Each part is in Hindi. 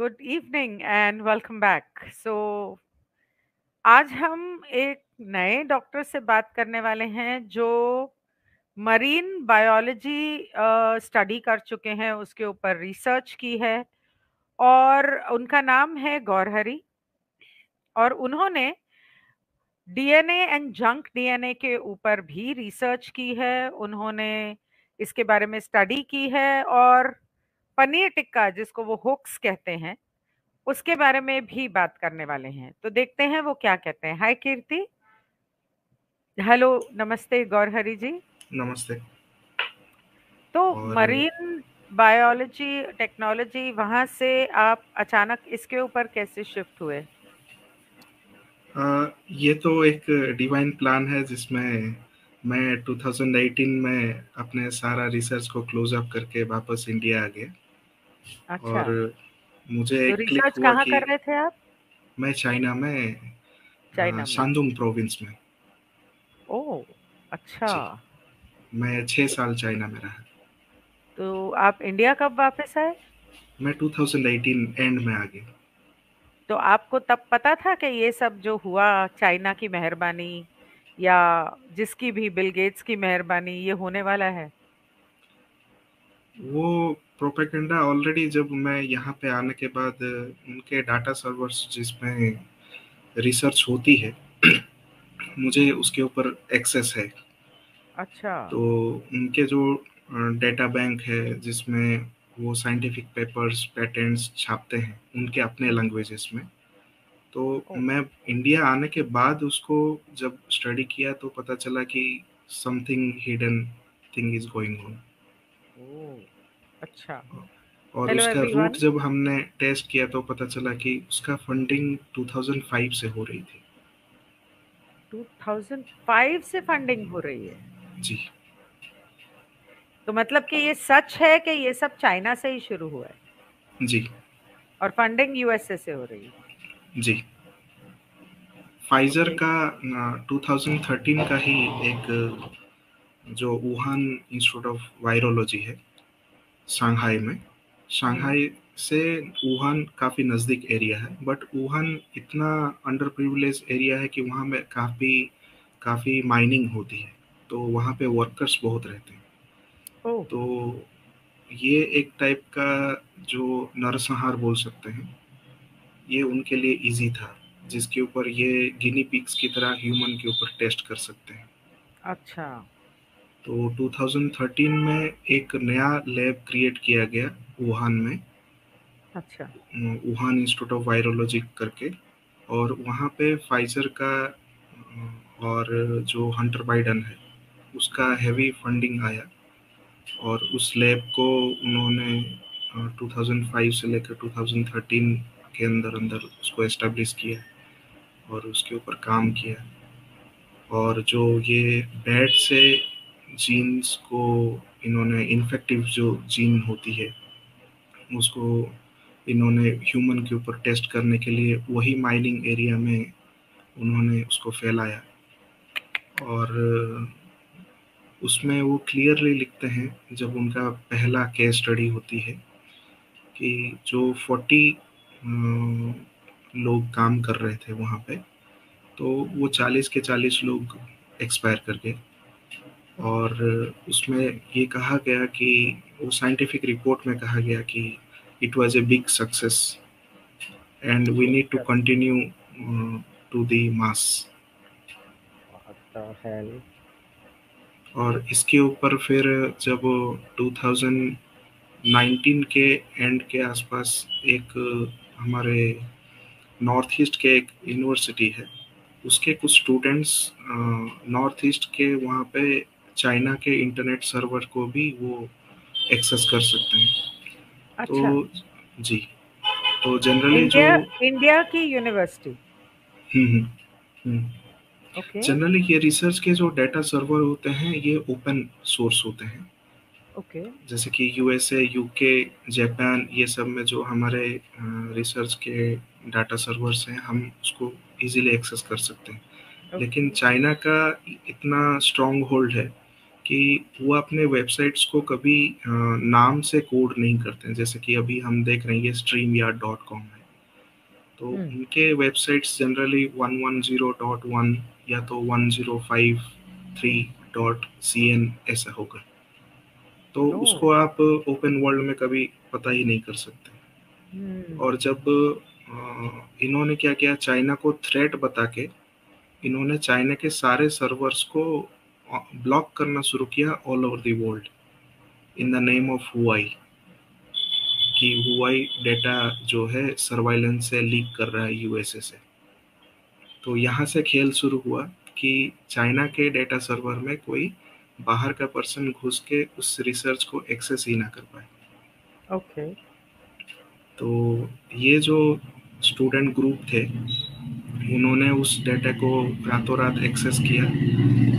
Good evening and welcome back. आज हम एक नए डॉक्टर से बात करने वाले हैं जो मरीन बायोलॉजी स्टडी कर चुके हैं, उसके ऊपर रिसर्च की है और उनका नाम है गौरहरी। और उन्होंने डीएनए एंड जंक डीएनए के ऊपर भी रिसर्च की है। उन्होंने इसके बारे में स्टडी की है और पनीर टिक्का, जिसको वो होक्स कहते हैं, उसके बारे में भी बात करने वाले हैं। तो देखते हैं वो क्या कहते हैं। हाय कीर्ति। हेलो, नमस्ते गौरहरी जी। नमस्ते। तो और मरीन बायोलॉजी टेक्नोलॉजी, वहां से आप अचानक इसके ऊपर कैसे शिफ्ट हुए? ये तो एक डिवाइन प्लान है जिसमें मैं 2018 में अपने सारा रिसर्च को क्लोज अप करके वापस इंडिया आ गया। अच्छा, और मुझे तो एक क्लिक रिसर्च हुआ कहाँ कि कर रहे थे आप? मैं चाइना में चाइना में। शांदुंग प्रोविंस में। ओह, अच्छा। जी, मैं 6 साल चाइना में रहा। तो आप इंडिया कब वापस आए? मैं 2018 एंड में आ गया। तो आपको तब पता था कि ये सब जो हुआ चाइना की मेहरबानी, या जिसकी भी, बिल गेट्स की मेहरबानी, ये होने वाला है? वो प्रोपेगेंडा ऑलरेडी जब मैं यहाँ पे आने के बाद उनके डाटा सर्वर्स जिसमें रिसर्च होती है मुझे उसके ऊपर एक्सेस है। अच्छा। तो उनके जो डेटा बैंक है जिसमें वो साइंटिफिक पेपर्स पेटेंट्स छापते हैं उनके अपने लैंग्वेजेस में। तो ओ, मैं इंडिया आने के बाद उसको जब स्टडी किया तो पता चला कि something hidden thing is going on. ओ, अच्छा। और हेलो उसका रूट एवरीवन। जब हमने टेस्ट किया तो पता चला कि उसका फंडिंग 2005 से हो रही थी। 2005 से फंडिंग हो रही है? जी। तो मतलब कि ये सच है कि ये सब चाइना से ही शुरू हुआ है जी। और फंडिंग यूएसए से हो रही है? जी। Pfizer okay. का 2013 का ही एक जो वुहान इंस्टीट्यूट ऑफ वायरोलॉजी है शंघाई में। हम्म। शंघाई से वुहान काफ़ी नज़दीक एरिया है, बट वुहान इतना अंडर प्रिविलेज एरिया है कि वहाँ में काफ़ी काफ़ी माइनिंग होती है, तो वहाँ पे वर्कर्स बहुत रहते हैं। ओ। तो ये एक टाइप का जो नरसंहार बोल सकते हैं, ये उनके लिए इजी था, जिसके ऊपर ये गिनी पिग्स की तरह ह्यूमन के ऊपर टेस्ट कर सकते हैं। अच्छा। तो 2013 में एक नया लैब क्रिएट किया गया वुहान में, अच्छा। वुहान इंस्टीट्यूट ऑफ वायरोलॉजी करके। और वहाँ पे फाइजर का और जो हंटर बाइडन है उसका हैवी फंडिंग आया। और उस लैब को उन्होंने 2005 से लेकर 2013 के अंदर अंदर उसको एस्टेब्लिश किया और उसके ऊपर काम किया। और जो ये बैट से जीन्स को इन्होंने इन्फेक्टिव जो जीन होती है उसको इन्होंने ह्यूमन के ऊपर टेस्ट करने के लिए वही माइनिंग एरिया में उन्होंने उसको फैलाया। और उसमें वो क्लियरली लिखते हैं जब उनका पहला केस स्टडी होती है कि जो 40 लोग काम कर रहे थे वहाँ पे, तो वो 40 के 40 लोग एक्सपायर कर गए। और उसमें ये कहा गया कि वो साइंटिफिक रिपोर्ट में कहा गया कि it was a big success and we need to अच्छा। Continue to the mass. What the hell. और इसके ऊपर फिर जब 2019 के एंड के आसपास एक हमारे नॉर्थ ईस्ट के एक यूनिवर्सिटी है, उसके कुछ स्टूडेंट्स नॉर्थ ईस्ट के वहाँ पे चाइना के इंटरनेट सर्वर को भी वो एक्सेस कर सकते हैं। अच्छा। तो जी, तो जनरली जो इंडिया इंडिया की यूनिवर्सिटी? हम्म हम्म ओके। जनरली ये रिसर्च के जो डाटा सर्वर होते हैं ये ओपन सोर्स होते हैं। ओके। जैसे कि यूएसए, यूके, जापान, ये सब में जो हमारे रिसर्च के डाटा सर्वर्स हैं हम उसको इजीली एक्सेस कर सकते हैं। लेकिन ओके। चाइना का इतना स्ट्रॉन्ग होल्ड है कि वो अपने वेबसाइट्स को कभी नाम से कोड नहीं करते हैं। जैसे कि अभी हम देख रहे हैं ये StreamYard.com है, तो हम्म। उनके वेबसाइट्स जनरली 110.1 या तो 1053.cn ऐसा होगा। तो ओ। उसको आप ओपन वर्ल्ड में कभी पता ही नहीं कर सकते। और हम्म। जब इन्होंने क्या किया, चाइना को थ्रेट बता के इन्होंने चाइना के सारे सर्वर्स को ब्लॉक करना शुरू किया all over the world, in the name of Huawei, कि हुआई डेटा जो है सर्वाइलेंस से लीक कर रहा है यूएसए से। तो यहाँ से खेल शुरू हुआ कि चाइना के डेटा सर्वर में कोई बाहर का पर्सन घुस के उस रिसर्च को एक्सेस ही ना कर पाए। ओके। तो ये जो स्टूडेंट ग्रुप थे, उन्होंने उस डेटा को रातों रात एक्सेस किया,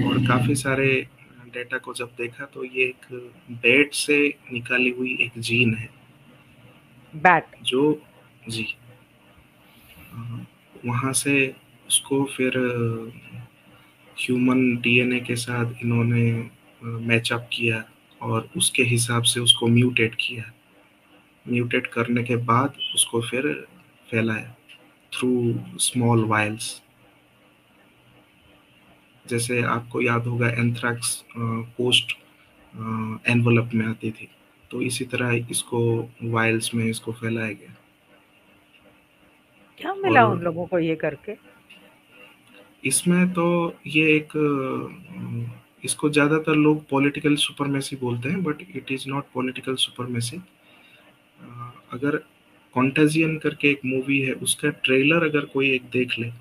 और काफ़ी सारे डेटा को जब देखा तो ये एक बैट से निकाली हुई एक जीन है बैट। जो, जी, वहाँ से उसको फिर ह्यूमन डीएनए के साथ इन्होंने मैचअप किया, और उसके हिसाब से उसको म्यूटेट किया। म्यूटेट करने के बाद उसको फिर फैलाया थ्रू स्मॉल वायल्स। जैसे आपको याद होगा एंथ्रैक्स पोस्ट एनवलप में आती थी, तो इसी तरह इसको वायल्स में इसको फैलाया गया। क्या मिला और उन लोगों को ये करके? इसमें तो ये एक इसको ज़्यादातर लोग पॉलिटिकल सुपरमेसी बोलते हैं, but it is not political supremacy. अगर कॉन्टेजियन करके एक मूवी है, उसका ट्रेलर अगर कोई एक देख ले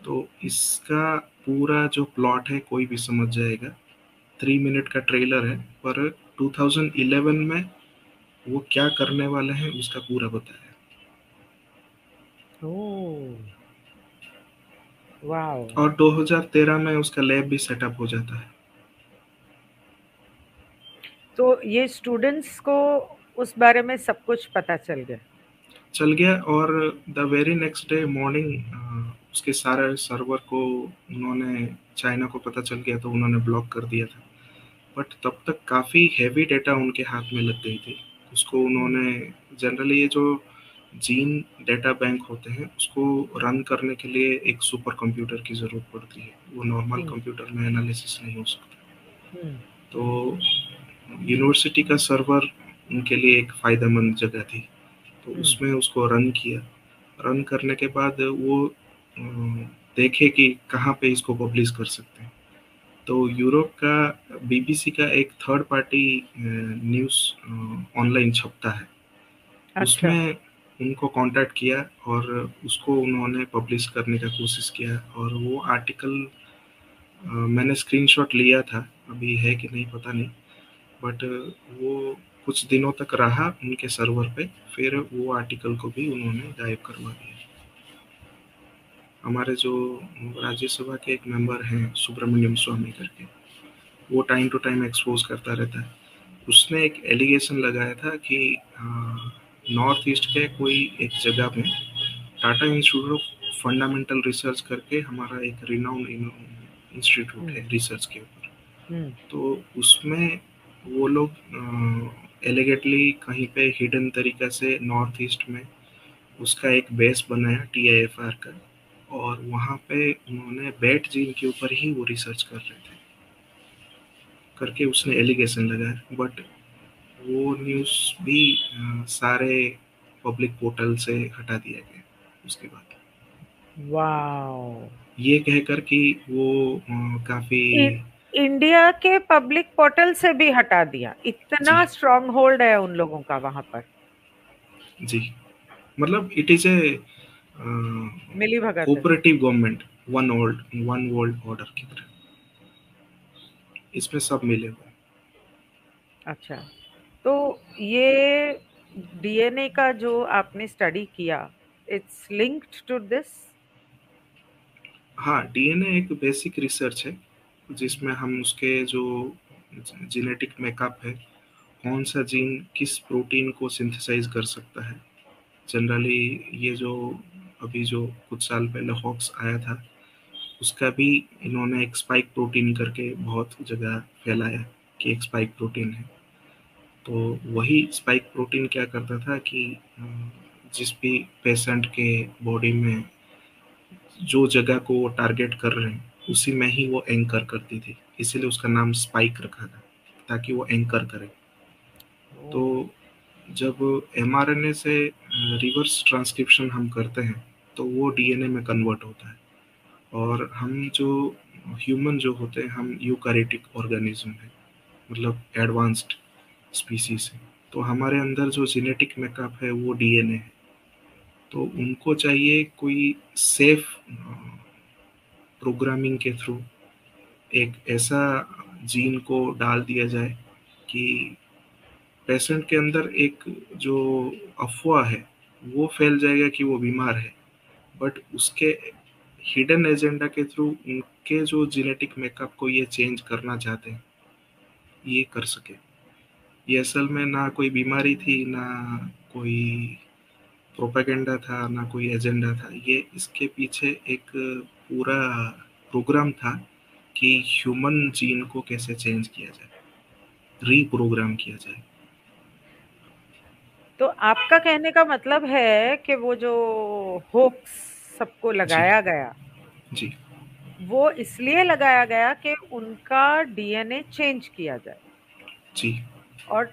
तो इसका पूरा जो प्लॉट है कोई भी समझ जाएगा। 3 मिनट का ट्रेलर है, पर 2011 में वो क्या करने वाले हैं उसका पूरा बताया। ओह। वाओ। और 2013 में उसका लैब भी सेटअप हो जाता है। तो ये स्टूडेंट्स को उस बारे में सब कुछ पता चल गया? चल गया, और the very next day morning उसके सारे सर्वर को उन्होंने, चाइना को पता चल गया तो उन्होंने ब्लॉक कर दिया था। बट तब तक काफ़ी हैवी डेटा उनके हाथ में लग गई थी। उसको हम्म। उन्होंने, जनरली ये जो जीन डेटा बैंक होते हैं उसको रन करने के लिए एक सुपर कंप्यूटर की ज़रूरत पड़ती है, वो नॉर्मल हम्म। कंप्यूटर में एनालिसिस नहीं हो सकता। हम्म। तो यूनिवर्सिटी का सर्वर उनके लिए एक फ़ायदेमंद जगह थी, तो हम्म। उसमें उसको रन किया। रन करने के बाद वो देखे कि कहाँ पे इसको पब्लिश कर सकते हैं। तो यूरोप का बीबीसी का एक थर्ड पार्टी न्यूज़ ऑनलाइन छपता है, अच्छा। उसमें उनको कांटेक्ट किया और उसको उन्होंने पब्लिश करने का कोशिश किया। और वो आर्टिकल मैंने स्क्रीनशॉट लिया था, अभी है कि नहीं पता नहीं, बट वो कुछ दिनों तक रहा उनके सर्वर पे, फिर वो आर्टिकल को भी उन्होंने गायब करवा दिया। हमारे जो राज्यसभा के एक मेंबर हैं सुब्रमण्यम स्वामी करके, वो टाइम टू टाइम एक्सपोज करता रहता है। उसने एक एलिगेशन लगाया था कि नॉर्थ ईस्ट के कोई एक जगह में Tata institute of fundamental research करके हमारा एक रिनाउंड इंस्टीट्यूट हम्म। है रिसर्च के ऊपर। हम्म। तो उसमें वो लोग एलिगेटली कहीं पे हिडन तरीका से नॉर्थ ईस्ट में उसका एक बेस बनाया TIFR का, और वहाँ पे उन्होंने बैट जीन के ऊपर ही वो रिसर्च कर रहे थे करके उसने एलिगेशन लगाया। बट वो न्यूज़ भी सारे पब्लिक पोर्टल से हटा दिया गया उसके बाद, वाओ। ये कहकर कि वो काफ़ी, इंडिया के पब्लिक पोर्टल से भी हटा दिया? जी, इतना स्ट्रांग होल्ड है उन लोगों का वहां पर? जी, मतलब इट इज़ ए मिली भगत है। Cooperative government, one world order की तरह इसमें सब मिले हुए हैं। अच्छा। तो ये डीएनए का जो आपने स्टडी किया, इट्स लिंक्ड टू दिस? हाँ, डीएनए एक बेसिक रिसर्च है जिसमें हम उसके जो जेनेटिक मेकअप है, कौन सा जीन किस प्रोटीन को सिंथेसाइज कर सकता है। जनरली ये जो अभी जो कुछ साल पहले हॉक्स आया था, उसका भी इन्होंने एक स्पाइक प्रोटीन करके बहुत जगह फैलाया कि एक स्पाइक प्रोटीन है। तो वही स्पाइक प्रोटीन क्या करता था कि जिस भी पेशेंट के बॉडी में जो जगह को वो टारगेट कर रहे हैं उसी में ही वो एंकर करती थी, इसीलिए उसका नाम स्पाइक रखा था, ताकि वो एंकर करे। तो ओ, जब एमआरएनए से रिवर्स ट्रांसक्रिप्शन हम करते हैं तो वो डीएनए में कन्वर्ट होता है। और हम जो ह्यूमन जो होते हैं, हम यूकैरियोटिक ऑर्गेनिज्म है, मतलब एडवांस्ड स्पीसीज है। तो हमारे अंदर जो जेनेटिक मेकअप है वो डीएनए है। तो उनको चाहिए कोई सेफ प्रोग्रामिंग के थ्रू एक ऐसा जीन को डाल दिया जाए कि पेशेंट के अंदर एक जो अफवाह है वो फैल जाएगा कि वो बीमार है, बट उसके हिडन एजेंडा के थ्रू उनके जो जेनेटिक मेकअप को ये चेंज करना चाहते हैं ये कर सके। ये असल में ना कोई बीमारी थी, ना कोई प्रोपेगेंडा था, ना कोई एजेंडा था। ये इसके पीछे एक पूरा प्रोग्राम था कि ह्यूमन जीन को कैसे चेंज किया जाए, रीप्रोग्राम किया जाए। तो आपका कहने का मतलब है कि वो जो होप्स सबको जी लगाया गया, जी वो इसलिए लगाया गया कि उनका डीएनए चेंज किया जाए। जी। और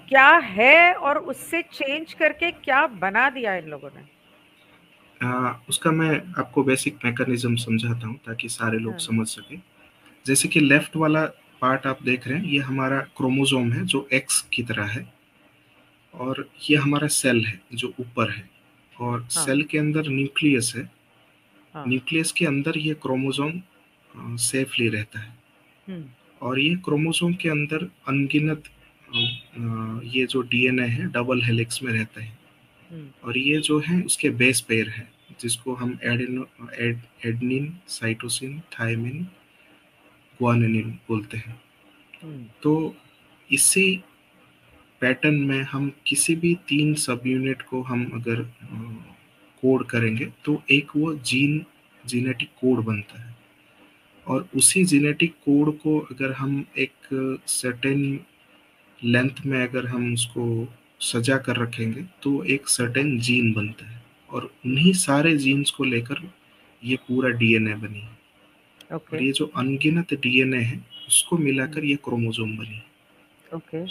क्या है, और उससे चेंज करके क्या बना दिया इन लोगों ने? उसका मैं आपको बेसिक मैकेनिज्म समझाता हूँ ताकि सारे लोग हाँ, समझ सके। जैसे कि लेफ्ट वाला पार्ट आप देख रहे हैं, ये हमारा क्रोमोसोम है जो एक्स की तरह है, और ये हमारा सेल है जो ऊपर है, और हाँ, सेल के अंदर न्यूक्लियस है। हाँ। न्यूक्लियस के अंदर ये क्रोमोसोम सेफली रहता है। हम्म, और ये क्रोमोसोम के अंदर अनगिनत ये जो डीएनए है डबल हेलिक्स में रहता है। हम्म, और ये जो है उसके बेस पेयर है, जिसको हम एडनिन, साइटोसिन, थायमिन, ग्वानिन बोलते हैं। हम्म, तो इसी पैटर्न में हम किसी भी 3 सब यूनिट को हम अगर कोड करेंगे तो एक वो जीनेटिक कोड बनता है। और उसी जेनेटिक कोड को अगर हम एक सर्टेन लेंथ में अगर हम उसको सजा कर रखेंगे तो एक सर्टेन जीन बनता है। और उन्हीं सारे जीन्स को लेकर ये पूरा डीएनए बनी है। और ओके। ये जो अनगिनत डीएनए है उसको हम्म, मिलाकर ये क्रोमोसोम बनी है। ओके।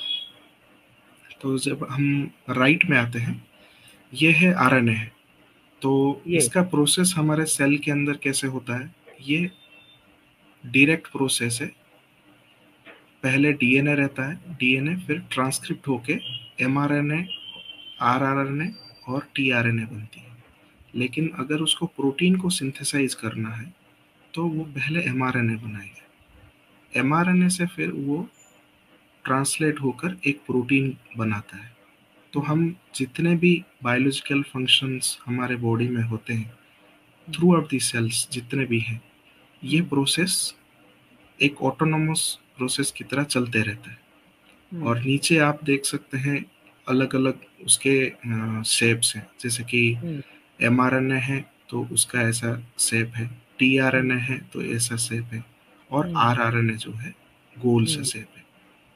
तो जब हम राइट में आते हैं, ये है आरएनए है। तो ये। इसका प्रोसेस हमारे सेल के अंदर कैसे होता है? ये डायरेक्ट प्रोसेस है। पहले डीएनए रहता है, डीएनए फिर ट्रांसक्रिप्ट होके एमआरएनए, आरआरएनए और टीआरएनए बनती है। लेकिन अगर उसको प्रोटीन को सिंथेसाइज करना है तो वो हम्म, पहले एमआरएनए बनाएगा। एमआरएनए से फिर वो ट्रांसलेट होकर एक प्रोटीन बनाता है। तो हम्म, हम जितने भी बायोलॉजिकल फंक्शंस हमारे बॉडी में होते हैं, हम्म, थ्रू आउट दी सेल्स जितने भी हैं, ये हम्म, प्रोसेस एक ऑटोनोमस प्रोसेस की तरह चलते रहता है। हम्म, और नीचे आप देख सकते हैं अलग अलग उसके शेप्स हैं। जैसे कि हम्म, एमआरएनए है तो उसका ऐसा शेप है, टीआरएनए हम्म, है तो ऐसा शेप है, और हम्म, आरआरएनए जो है गोल सा हम्म, शेप है।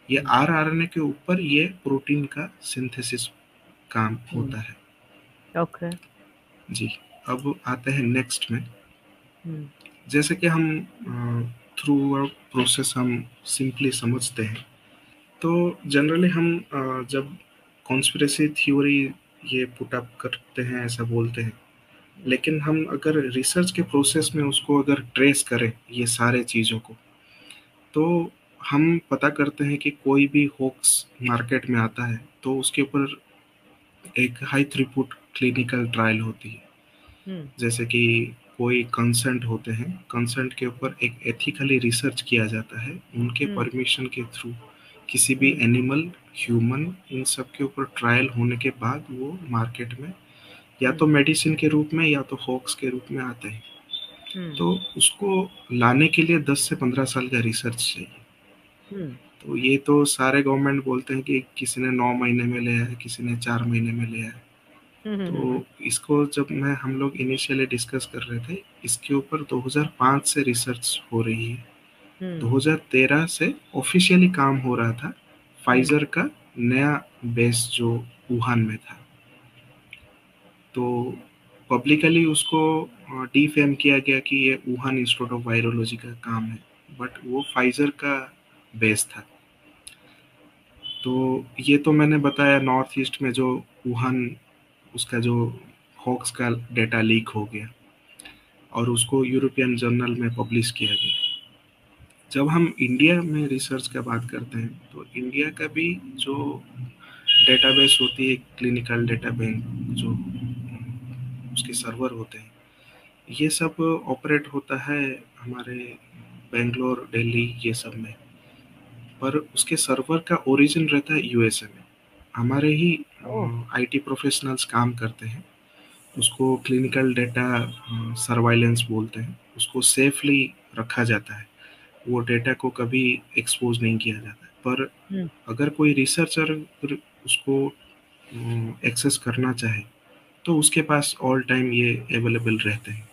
ये हम्म, आरआरएनए के ऊपर ये प्रोटीन का सिंथेसिस काम हम्म, होता है। ओके। जी। अब आते हैं नेक्स्ट में। हम्म, जैसे कि हम थ्रू आउट प्रोसेस हम सिंपली समझते हैं। तो जनरली हम जब कॉन्स्पिरेसी थ्योरी ये पुट अप करते हैं, ऐसा बोलते हैं। लेकिन हम अगर रिसर्च के प्रोसेस में उसको अगर ट्रेस करें ये सारे चीज़ों को, तो हम पता करते हैं कि कोई भी होक्स मार्केट में आता है तो उसके ऊपर एक हाई थ्रूपुट क्लिनिकल ट्रायल होती है। हम्म, जैसे कि कोई कंसेंट होते हैं, कंसेंट के ऊपर एक एथिकली रिसर्च किया जाता है उनके हम्म, परमिशन के थ्रू। किसी भी हम्म, एनिमल, ह्यूमन, इन सब के ऊपर ट्रायल होने के बाद वो मार्केट में या तो हम्म, मेडिसिन के रूप में या तो हॉक्स के रूप में आते हैं। हम्म, तो उसको लाने के लिए 10 से 15 साल का रिसर्च चाहिए। हम्म, तो ये तो सारे गवर्नमेंट बोलते हैं कि किसी ने 9 महीने में लिया है, किसी ने 4 महीने में लिया है। हम्म, तो इसको जब मैं हम लोग इनिशियली डिस्कस कर रहे थे, इसके ऊपर 2005 से रिसर्च हो रही है। हम्म। 2013 से ऑफिशियली काम हो रहा था हम्म। फाइजर का नया बेस जो वुहान में था। तो पब्लिकली उसको डिफेम किया गया कि ये वुहान इंस्टीट्यूट ऑफ वायरोलॉजी का काम है, बट वो फाइजर का बेस था। तो ये तो मैंने बताया नॉर्थ ईस्ट में जो वुहान, उसका जो हॉक्स का डेटा लीक हो गया और उसको यूरोपियन जर्नल में पब्लिश किया गया। जब हम इंडिया में रिसर्च का बात करते हैं तो इंडिया का भी जो डेटाबेस होती है, क्लिनिकल डेटा बैंक, जो उसके सर्वर होते हैं, ये सब ऑपरेट होता है हमारे बेंगलोर, दिल्ली, ये सब में। पर उसके सर्वर का ओरिजिन रहता है यूएसए में। हमारे ही ओह। आईटी प्रोफेशनल्स काम करते हैं। उसको क्लिनिकल डेटा सर्वाइलेंस बोलते हैं। उसको सेफली रखा जाता है, वो डेटा को कभी एक्सपोज नहीं किया जाता है। पर हम्म। अगर कोई रिसर्चर उसको एक्सेस करना चाहे तो उसके पास ऑल टाइम ये अवेलेबल रहते हैं।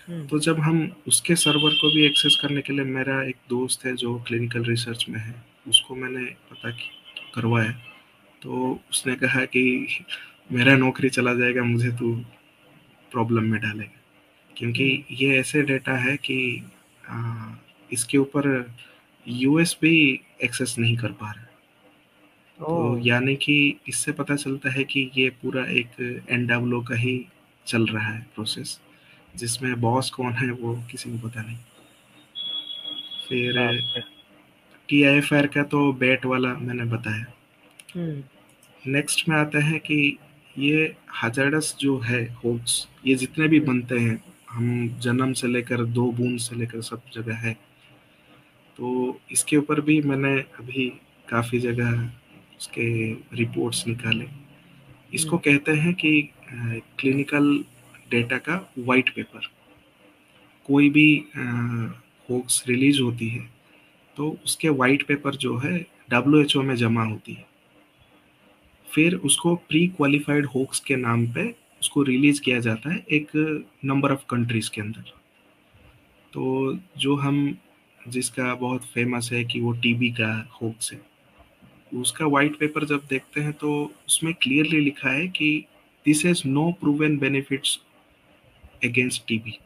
हम्म। तो जब हम उसके सर्वर को भी एक्सेस करने के लिए, मेरा एक दोस्त है जो क्लिनिकल रिसर्च में है, उसको मैंने करवाया, तो उसने कहा कि मेरा नौकरी चला जाएगा, मुझे तो प्रॉब्लम में डालेगा, क्योंकि हम्म। ये ऐसे डेटा है कि आ, इसके ऊपर यूएस भी एक्सेस नहीं कर पा रहा। तो ओह। यानी कि इससे पता चलता है कि ये पूरा एक एनडब्ल्यू का ही चल रहा है प्रोसेस, जिसमें बॉस कौन है वो किसी को पता नहीं। फिर बाप रे। टीआईएफआर का तो बैट वाला मैंने बताया। हम्म। नेक्स्ट में आता है कि ये हजार्डस जो है होप्स, ये जितने भी हम्म। बनते हैं, हम जन्म से लेकर दो बूंद से लेकर सब जगह है। तो इसके ऊपर भी मैंने अभी काफ़ी जगह उसके रिपोर्ट्स निकाले। इसको हम्म। कहते हैं कि क्लिनिकल डेटा का वाइट पेपर। कोई भी होक्स रिलीज होती है तो उसके वाइट पेपर जो है डब्ल्यूएचओ में जमा होती है। फिर उसको प्री क्वालिफाइड होक्स के नाम पे उसको रिलीज किया जाता है एक नंबर ऑफ कंट्रीज के अंदर। तो जो हम, जिसका बहुत फेमस है कि वो टीबी का होक्स है, उसका वाइट पेपर जब देखते हैं तो उसमें क्लियरली लिखा है कि this has no proven benefits against TB,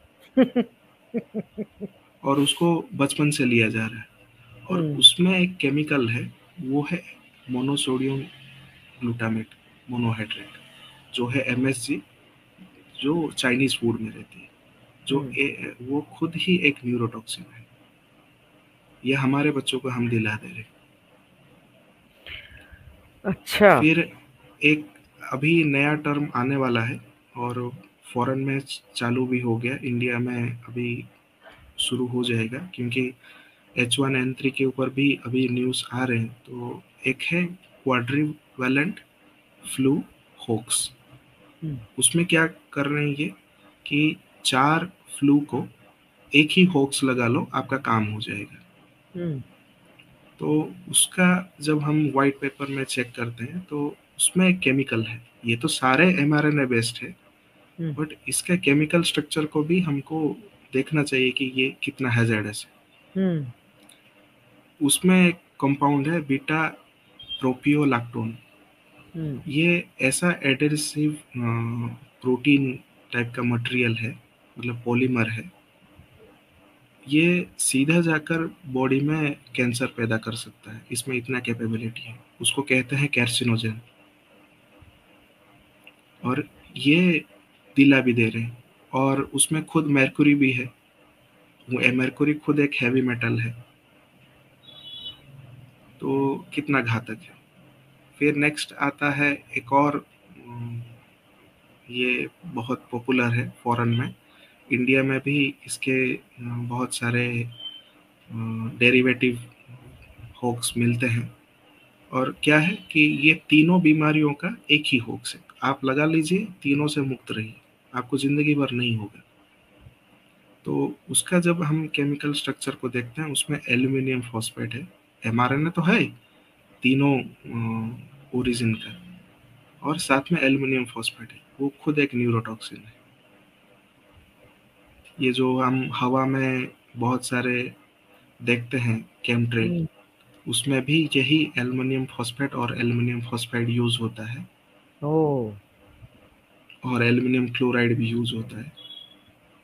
और उसको बचपन से लिया जा रहा है। और हम्म। उसमें एक केमिकल है, वो है मोनोसोडियम ग्लूटामेट मोनोहाइड्रेट, जो है एमएसजी, जो चाइनीज फूड में रहती है, जो हम्म। वो खुद ही एक न्यूरोटॉक्सिन है। ये हमारे बच्चों को हम दिला दे रहे। अच्छा। फिर एक अभी नया टर्म आने वाला है, और फॉरेन में चालू भी हो गया, इंडिया में अभी शुरू हो जाएगा, क्योंकि H1N3 के ऊपर भी अभी न्यूज़ आ रहे हैं। तो एक है क्वाड्रीवैलेंट फ्लू होक्स। हम्म। उसमें क्या कर रहे हैं ये कि 4 फ्लू को एक ही होक्स लगा लो, आपका काम हो जाएगा। हम्म। तो उसका जब हम व्हाइट पेपर में चेक करते हैं तो उसमें एक केमिकल है। ये तो सारे mRNA बेस्ड है, हम्म। बट इसका केमिकल स्ट्रक्चर को भी हमको देखना चाहिए कि ये कितना हैजर्डस है। हम्म। उसमें एक कंपाउंड है बीटा प्रोपियोलैक्टोन। हम्म। ये ऐसा एडेसिव प्रोटीन टाइप का मटेरियल है, मतलब पॉलीमर है। ये सीधा जाकर बॉडी में कैंसर पैदा कर सकता है, इसमें इतना कैपेबिलिटी है। उसको कहते हैं कैर्सिनोजन। और ये दिला भी दे रहे हैं। और उसमें खुद mercury भी है। वो mercury खुद एक हैवी मेटल है, तो कितना घातक है। फिर नेक्स्ट आता है एक और, ये बहुत पॉपुलर है फॉरेन में। इंडिया में भी इसके बहुत सारे डेरिवेटिव होक्स मिलते हैं। और क्या है कि ये तीनों बीमारियों का एक ही होक्स है, आप लगा लीजिए, तीनों से मुक्त रहिए, आपको जिंदगी भर नहीं होगा। तो उसका जब हम केमिकल स्ट्रक्चर को देखते हैं, उसमें एल्यूमिनियम फॉस्फेट है। एमआरएनए तो है तीनों ओरिजिन का, और साथ में एल्यूमिनियम फॉस्फेट है, वो खुद एक न्यूरोटॉक्सिन है। ये जो हम हवा में बहुत सारे देखते हैं केमट्रेल, हम्म। उसमें भी यही एल्युमिनियम फॉस्फेट और एल्युमिनियम फॉस्फाइड यूज होता है, ओ। और एल्युमिनियम क्लोराइड भी यूज होता है।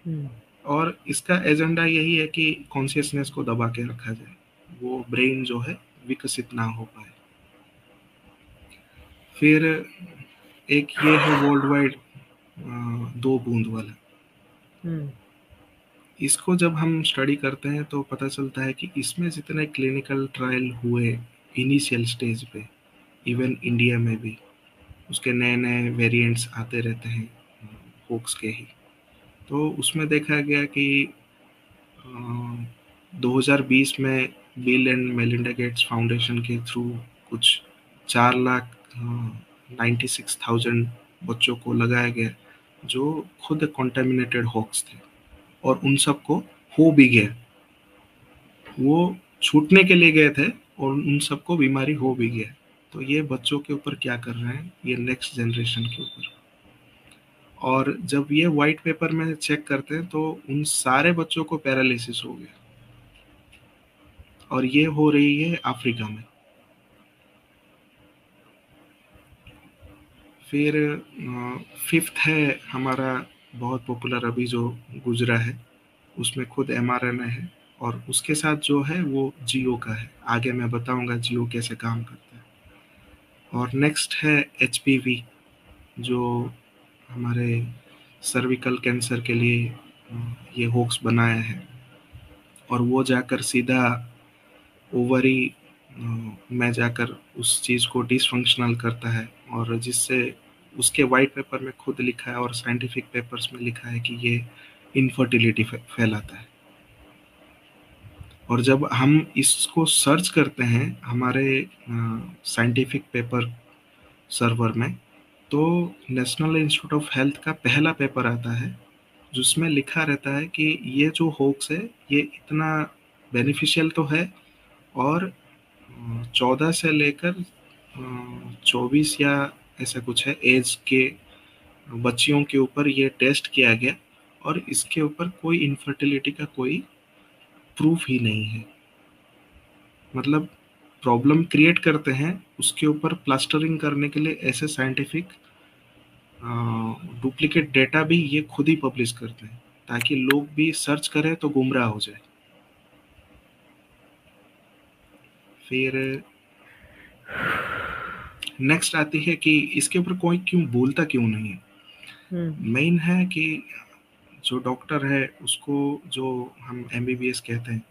हम्म। और इसका एजेंडा यही है कि कॉन्शियसनेस को दबा के रखा जाए, वो ब्रेन जो है विकसित ना हो पाए। फिर एक ये है वर्ल्ड वाइड 2 बूंद वाला। हम्म। इसको जब हम स्टडी करते हैं तो पता चलता है कि इसमें जितने क्लिनिकल ट्रायल हुए इनिशियल स्टेज पे, इवन इंडिया में भी उसके नए नए वेरिएंट्स आते रहते हैं होक्स के ही। तो उसमें देखा गया कि 2020 में bill and Melinda Gates foundation के थ्रू कुछ 4,96,000 बच्चों को लगाया गया जो खुद कॉन्टेमिनेटेड हॉक्स थे, और उन सबको हो भी गया। वो छूटने के लिए गए थे और उन सबको बीमारी हो भी गया। तो ये बच्चों के ऊपर क्या कर रहे हैं, ये नेक्स्ट जनरेशन के ऊपर। और जब ये व्हाइट पेपर में चेक करते हैं तो उन सारे बच्चों को पैरालिसिस हो गया, और ये हो रही है अफ्रीका में। फिर फिफ्थ है हमारा बहुत पॉपुलर अभी जो गुजरा है, उसमें खुद mRNA है, और उसके साथ जो है वो जियो का है। आगे मैं बताऊंगा जियो कैसे काम करता है। और नेक्स्ट है HPV, जो हमारे सर्विकल कैंसर के लिए ये होक्स बनाया है, और वो जाकर सीधा ओवरी में जाकर उस चीज़ को डिसफंक्शनल करता है, और जिससे उसके वाइट पेपर में खुद लिखा है और साइंटिफिक पेपर्स में लिखा है कि ये इनफर्टिलिटी फैलाता है। और जब हम इसको सर्च करते हैं हमारे साइंटिफिक पेपर सर्वर में, तो नेशनल इंस्टीट्यूट ऑफ हेल्थ का पहला पेपर आता है जिसमें लिखा रहता है कि ये जो होक्स है ये इतना बेनिफिशियल तो है, और 14 से लेकर 24 या ऐसा कुछ है एज के बच्चियों के ऊपर ये टेस्ट किया गया, और इसके ऊपर कोई इनफर्टिलिटी का कोई प्रूफ ही नहीं है। मतलब प्रॉब्लम क्रिएट करते हैं, उसके ऊपर प्लास्टरिंग करने के लिए ऐसे साइंटिफिक डुप्लीकेट डेटा भी ये खुद ही पब्लिश करते हैं, ताकि लोग भी सर्च करें तो गुमराह हो जाए। फिर नेक्स्ट आती है कि इसके ऊपर कोई क्यों बोलता क्यों नहीं है। हम्म। मेन है कि जो डॉक्टर है उसको, जो हम MBBS कहते हैं,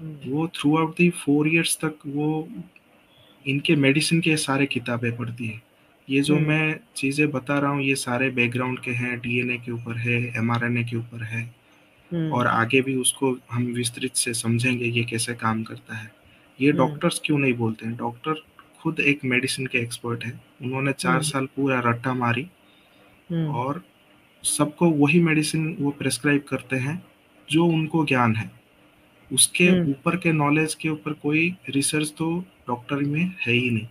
हम्म। वो थ्रू आउट दी 4 इयर्स तक वो इनके मेडिसिन के सारे किताबें पढ़ती है। ये जो हम्म। मैं चीज़ें बता रहा हूँ ये सारे बैकग्राउंड के हैं, DNA के ऊपर है, mRNA के ऊपर है, हम्म। और आगे भी उसको हम विस्तृत से समझेंगे ये कैसे काम करता है। ये हम्म। डॉक्टर्स क्यों नहीं बोलते हैं, डॉक्टर खुद एक मेडिसिन के एक्सपर्ट है, उन्होंने 4 साल पूरा रट्टा मारी, हम्म। और सबको वही मेडिसिन वो प्रेस्क्राइब करते हैं जो उनको ज्ञान है। उसके हम्म। ऊपर के नॉलेज के ऊपर कोई रिसर्च तो डॉक्टर में है ही नहीं।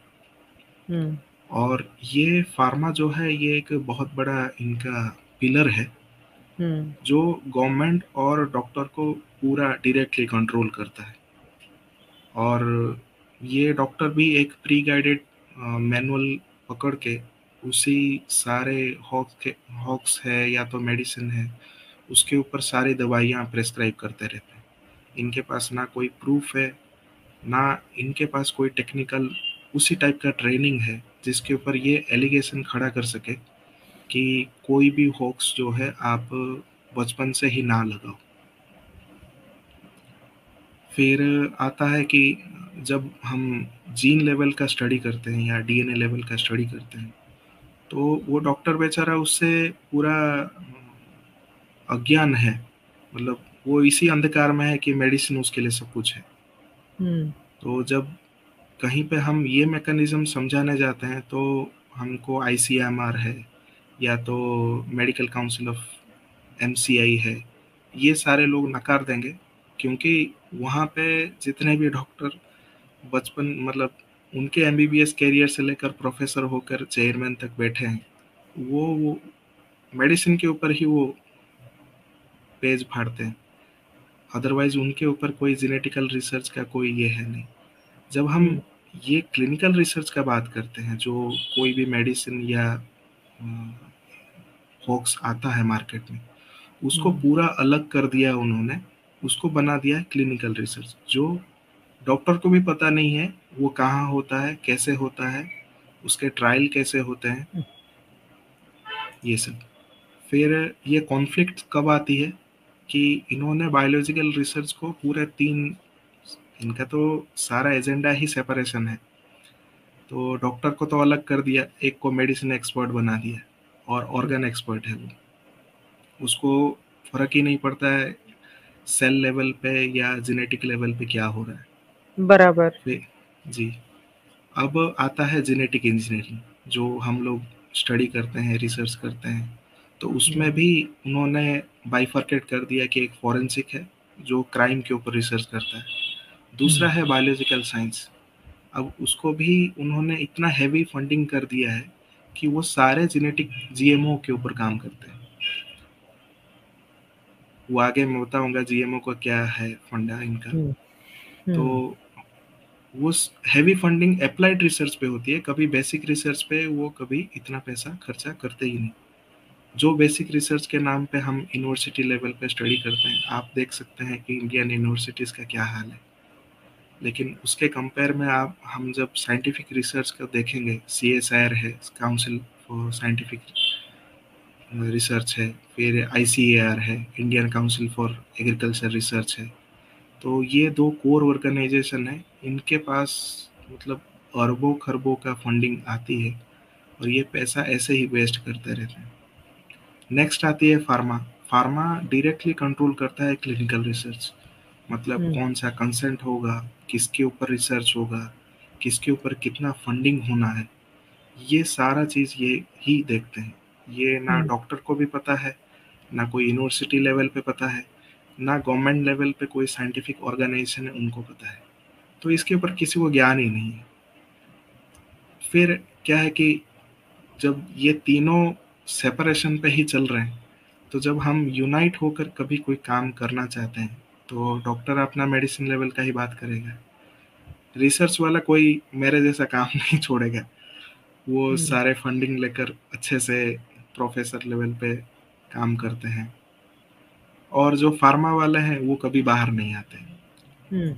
हम्म। और ये फार्मा जो है ये एक बहुत बड़ा इनका पिलर है, हम्म। जो गवर्नमेंट और डॉक्टर को पूरा डायरेक्टली कंट्रोल करता है। और ये डॉक्टर भी एक प्री गाइडेड मैनुअल पकड़ के उसी सारे हॉक्स है या तो मेडिसिन है, उसके ऊपर सारी दवाइयाँ प्रेस्क्राइब करते रहते हैं। इनके पास ना कोई प्रूफ है, ना इनके पास कोई टेक्निकल उसी टाइप का ट्रेनिंग है जिसके ऊपर ये एलिगेशन खड़ा कर सके कि कोई भी हॉक्स जो है आप बचपन से ही ना लगाओ। फिर आता है कि जब हम जीन लेवल का स्टडी करते हैं या DNA लेवल का स्टडी करते हैं, तो वो डॉक्टर बेचारा उससे पूरा अज्ञान है। मतलब वो इसी अंधकार में है कि मेडिसिन उसके लिए सब कुछ है। हम्म। तो जब कहीं पे हम ये मैकेनिज्म समझाने जाते हैं तो हमको ICMR है या तो मेडिकल काउंसिल ऑफ MCI है, ये सारे लोग नकार देंगे, क्योंकि वहाँ पे जितने भी डॉक्टर बचपन मतलब उनके MBBS कैरियर से लेकर प्रोफेसर होकर चेयरमैन तक बैठे हैं, वो मेडिसिन के ऊपर ही वो पेज फाड़ते हैं, अदरवाइज उनके ऊपर कोई जेनेटिकल रिसर्च का कोई ये है नहीं। जब हम हम्म। ये क्लिनिकल रिसर्च का बात करते हैं, जो कोई भी मेडिसिन या हॉक्स आता है मार्केट में, उसको हम्म। पूरा अलग कर दिया उन्होंने, उसको बना दिया क्लिनिकल रिसर्च, जो डॉक्टर को भी पता नहीं है वो कहाँ होता है, कैसे होता है, उसके ट्रायल कैसे होते हैं, ये सब। फिर ये कॉन्फ्लिक्ट कब आती है कि इन्होंने बायोलॉजिकल रिसर्च को पूरे तीन, इनका तो सारा एजेंडा ही सेपरेशन है, तो डॉक्टर को तो अलग कर दिया, एक को मेडिसिन एक्सपर्ट बना दिया और ऑर्गन एक्सपर्ट है वो, उसको फर्क ही नहीं पड़ता है सेल लेवल पे या जेनेटिक लेवल पे क्या हो रहा है। बराबर। फिर जी, अब आता है जेनेटिक इंजीनियरिंग, जो हम लोग स्टडी करते हैं, रिसर्च करते हैं, तो उसमें हम्म। भी उन्होंने बाइफर्केट कर दिया कि एक फॉरेंसिक है जो क्राइम के ऊपर रिसर्च करता है, दूसरा हम्म। है बायोलॉजिकल साइंस। अब उसको भी उन्होंने इतना हैवी फंडिंग कर दिया है कि वो सारे जेनेटिक जीएमओ के ऊपर काम करते हैं। वो आगे मैं बताऊंगा जीएमओ का क्या है फंडा इनका। हम्म। तो हम्म। वो हैवी फंडिंग अप्लाइड रिसर्च पे होती है, कभी बेसिक रिसर्च पे वो कभी इतना पैसा खर्चा करते ही नहीं। जो बेसिक रिसर्च के नाम पे हम यूनिवर्सिटी लेवल पे स्टडी करते हैं, आप देख सकते हैं कि इंडियन यूनिवर्सिटीज़ का क्या हाल है, लेकिन उसके कंपेयर में आप हम जब साइंटिफिक रिसर्च का देखेंगे, सीएसआईआर है, काउंसिल फॉर साइंटिफिक रिसर्च है, फिर आईसीएआर है, Indian council for agriculture research है, तो ये दो कोर ऑर्गेनाइजेशन है, इनके पास मतलब अरबों खरबों का फंडिंग आती है, और ये पैसा ऐसे ही वेस्ट करते रहते हैं। नेक्स्ट आती है फार्मा। फार्मा डायरेक्टली कंट्रोल करता है क्लिनिकल रिसर्च, मतलब हम्म। कौन सा कंसेंट होगा, किसके ऊपर रिसर्च होगा, किसके ऊपर कितना फंडिंग होना है, ये सारा चीज़ ये ही देखते हैं। ये ना हम्म। डॉक्टर को भी पता है, ना कोई यूनिवर्सिटी लेवल पे पता है, ना गवर्नमेंट लेवल पे कोई साइंटिफिक ऑर्गेनाइजेशन है उनको पता है, तो इसके ऊपर किसी को ज्ञान ही नहीं है। फिर क्या है कि जब ये तीनों सेपरेशन पे ही चल रहे हैं, तो जब हम यूनाइट होकर कभी कोई काम करना चाहते हैं, तो डॉक्टर अपना मेडिसिन लेवल का ही बात करेगा, रिसर्च वाला कोई मेरे जैसा काम नहीं छोड़ेगा, वो हम्म। सारे फंडिंग लेकर अच्छे से प्रोफेसर लेवल पे काम करते हैं, और जो फार्मा वाले हैं वो कभी बाहर नहीं आते। हम्म।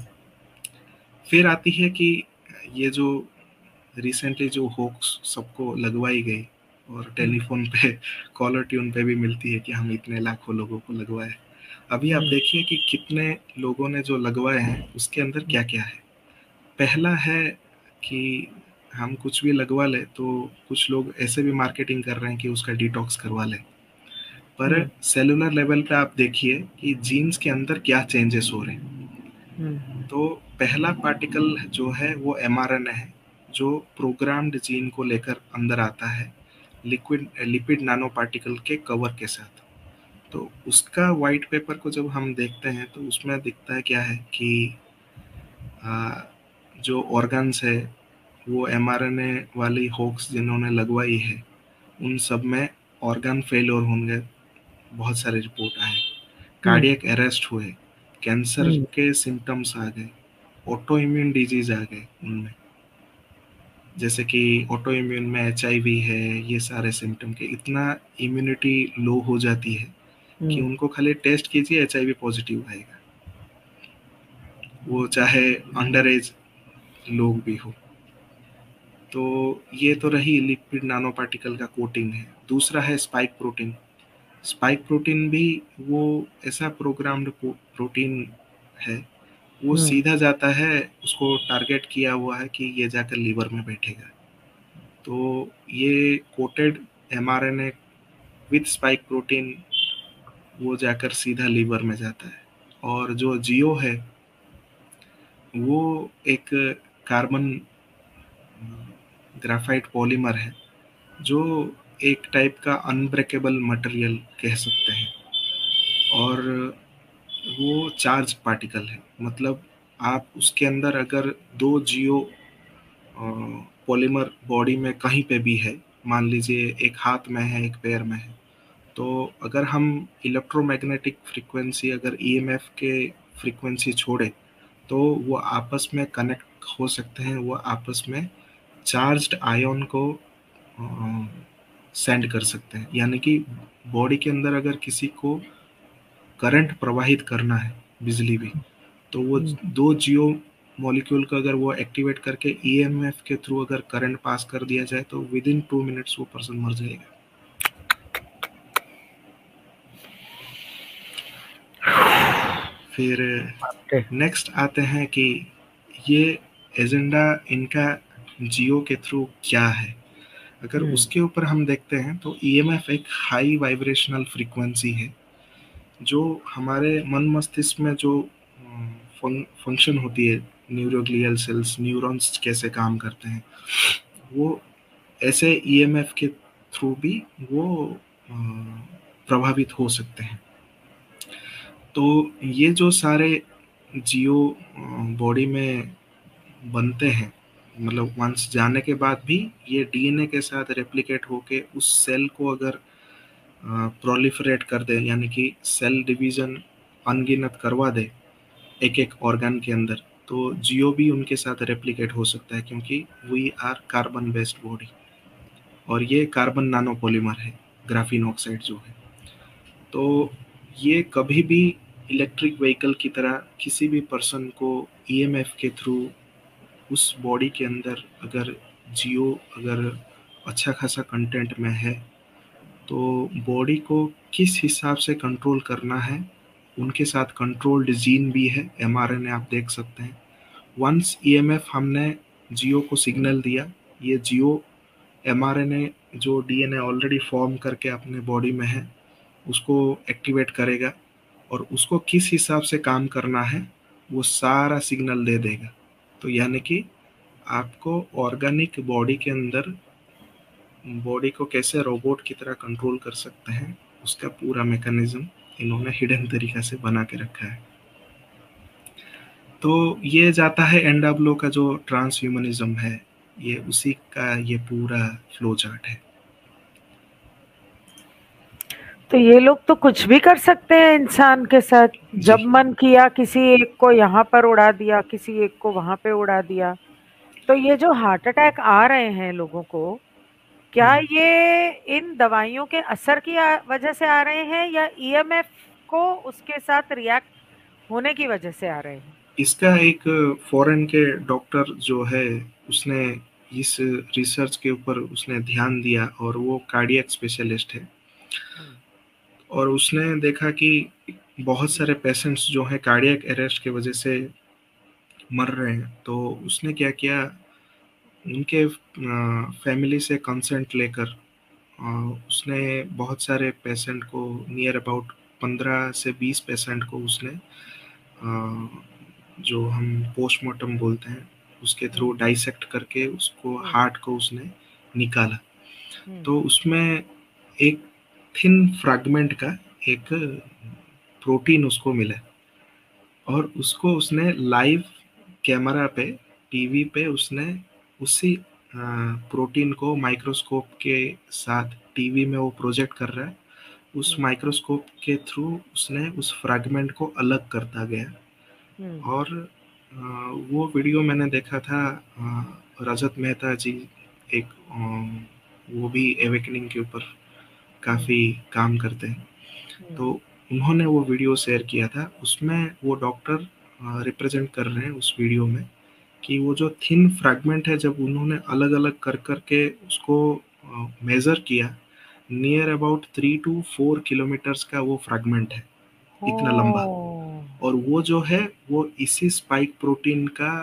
फिर आती है कि ये जो रिसेंटली जो होक्स सबको लगवाई गई, और हम्म। टेलीफोन पे कॉलर ट्यून पे भी मिलती है कि हम इतने लाखों लोगों को लगवाए, अभी आप हम्म। देखिए कि कितने लोगों ने जो लगवाए हैं उसके अंदर हम्म। क्या क्या है। पहला है कि हम कुछ भी लगवा ले तो कुछ लोग ऐसे भी मार्केटिंग कर रहे हैं कि उसका डिटॉक्स करवा ले, पर हम्म। सेलुलर लेवल पे आप देखिए कि जीन्स के अंदर क्या चेंजेस हो रहे हैं। हम्म। तो पहला पार्टिकल जो है वो एमआरएनए है, जो प्रोग्राम्ड जीन को लेकर अंदर आता है, लिक्विड लिपिड नानो पार्टिकल के कवर के साथ। तो उसका वाइट पेपर को जब हम देखते हैं तो उसमें दिखता है क्या है कि आ, जो ऑर्गन्स है वो एमआरएनए वाली होक्स जिन्होंने लगवाई है उन सब में ऑर्गन फेलियर होंगे, बहुत सारे रिपोर्ट आए, हम्म। कार्डियक अरेस्ट हुए, कैंसर हम्म। के सिम्टम्स आ गए, ऑटो इम्यून डिजीज आ गए उनमें, जैसे कि ऑटो इम्यून में एचआईवी है, ये सारे सिम्टम के इतना इम्यूनिटी लो हो जाती है कि हम्म। उनको खाली टेस्ट कीजिए एचआईवी पॉजिटिव आएगा, वो चाहे अंडर एज लोग भी हो। तो ये तो रही लिपिड नानो पार्टिकल का कोटिंग है। दूसरा है स्पाइक प्रोटीन। स्पाइक प्रोटीन भी वो ऐसा प्रोग्राम्ड प्रोटीन है, वो हम्म। सीधा जाता है, उसको टारगेट किया हुआ है कि ये जाकर लीवर में बैठेगा। तो ये coated mRNA with spike protein वो जाकर सीधा लीवर में जाता है। और जो जियो है वो एक कार्बन ग्राफाइट पॉलीमर है, जो एक टाइप का अनब्रेकेबल मटेरियल कह सकते हैं, और वो चार्ज पार्टिकल है, मतलब आप उसके अंदर अगर दो जियो पॉलीमर बॉडी में कहीं पे भी है, मान लीजिए एक हाथ में है एक पैर में है, तो अगर हम इलेक्ट्रोमैग्नेटिक फ्रीक्वेंसी, अगर ईएमएफ के फ्रीक्वेंसी छोड़े, तो वो आपस में कनेक्ट हो सकते हैं, वो आपस में चार्ज्ड आयन को सेंड कर सकते हैं। यानी कि बॉडी के अंदर अगर किसी को करंट प्रवाहित करना है, बिजली भी, तो वो दो जियो मॉलिक्यूल का अगर वो एक्टिवेट करके ईएमएफ के थ्रू अगर करंट पास कर दिया जाए, तो विद इन 2 मिनट्स वो पर्सन मर जाएगा। फिर नेक्स्ट आते हैं कि ये एजेंडा इनका जियो के थ्रू क्या है। अगर उसके ऊपर हम देखते हैं तो ईएमएफ एक हाई वाइब्रेशनल फ्रीक्वेंसी है, जो हमारे मन मस्तिष्क में जो फंक्शन होती है, न्यूरोग्लियल सेल्स, न्यूरॉन्स कैसे काम करते हैं, वो ऐसे ईएमएफ के थ्रू भी वो प्रभावित हो सकते हैं। तो ये जो सारे जियो बॉडी में बनते हैं, मतलब वंस जाने के बाद भी ये डीएनए के साथ रेप्लिकेट होके उस सेल को अगर प्रोलिफरेट कर दे, यानी कि सेल डिवीजन अनगिनत करवा दे एक एक ऑर्गन के अंदर, तो जियो भी उनके साथ रेप्लिकेट हो सकता है, क्योंकि we are carbon based body और ये कार्बन नानो पॉलीमर है, ग्राफीन ऑक्साइड जो है। तो ये कभी भी इलेक्ट्रिक व्हीकल की तरह किसी भी पर्सन को ईएमएफ के थ्रू उस बॉडी के अंदर अगर जियो अगर अच्छा खासा कंटेंट में है, तो बॉडी को किस हिसाब से कंट्रोल करना है, उनके साथ कंट्रोल्ड जीन भी है, एमआरएनए आप देख सकते हैं। वंस ईएमएफ हमने जियो को सिग्नल दिया, ये जियो एमआरएनए जो डीएनए ऑलरेडी फॉर्म करके अपने बॉडी में है उसको एक्टिवेट करेगा, और उसको किस हिसाब से काम करना है वो सारा सिग्नल दे देगा। तो यानी कि आपको ऑर्गेनिक बॉडी के अंदर बॉडी को कैसे रोबोट की तरह कंट्रोल कर सकते हैं, उसका पूरा मैकेनिज्म इन्होंने हिडन तरीका से बना के रखा है। तो ये जाता है एनडब्ल्यू का जो ट्रांस ह्यूमनिज्म है, ये उसी का ये पूरा फ्लो चार्ट है। तो ये लोग तो कुछ भी कर सकते हैं इंसान के साथ, जब मन किया किसी एक को यहाँ पर उड़ा दिया, किसी एक को वहां पे उड़ा दिया। तो ये जो हार्ट अटैक आ रहे हैं लोगों को, क्या ये इन दवाइयों के असर की वजह से आ रहे हैं, या ईएमएफ को उसके साथ रिएक्ट होने की वजह से आ रहे हैं? इसका एक फॉरेन के डॉक्टर जो है, उसने इस रिसर्च के ऊपर उसने ध्यान दिया, और वो कार्डियक स्पेशलिस्ट है। और उसने देखा कि बहुत सारे पेशेंट्स जो हैं कार्डियक अरेस्ट की वजह से मर रहे हैं। तो उसने क्या किया, उनके फैमिली से कंसेंट लेकर उसने बहुत सारे पेशेंट को, नियर अबाउट 15 से 20 पेशेंट को उसने जो हम पोस्टमार्टम बोलते हैं उसके थ्रू डाइसेक्ट करके उसको हार्ट को उसने निकाला। तो उसमें एक थिन फ्रैगमेंट का एक प्रोटीन उसको मिला, और उसको उसने लाइव कैमरा पे, टीवी पे उसने उसी प्रोटीन को माइक्रोस्कोप के साथ टीवी में वो प्रोजेक्ट कर रहा है। उस माइक्रोस्कोप के थ्रू उसने उस फ्रैगमेंट को अलग करता गया। और वो वीडियो मैंने देखा था, रजत मेहता जी एक वो भी एवेकनिंग के ऊपर काफ़ी काम करते हैं, तो उन्होंने वो वीडियो शेयर किया था। उसमें वो डॉक्टर रिप्रेजेंट कर रहे हैं उस वीडियो में कि वो जो थिन फ्रैगमेंट है, जब उन्होंने अलग अलग कर करके उसको मेज़र किया, नियर अबाउट 3 to 4 किलोमीटर्स का वो फ्रैगमेंट है, इतना लंबा। और वो जो है वो इसी स्पाइक प्रोटीन का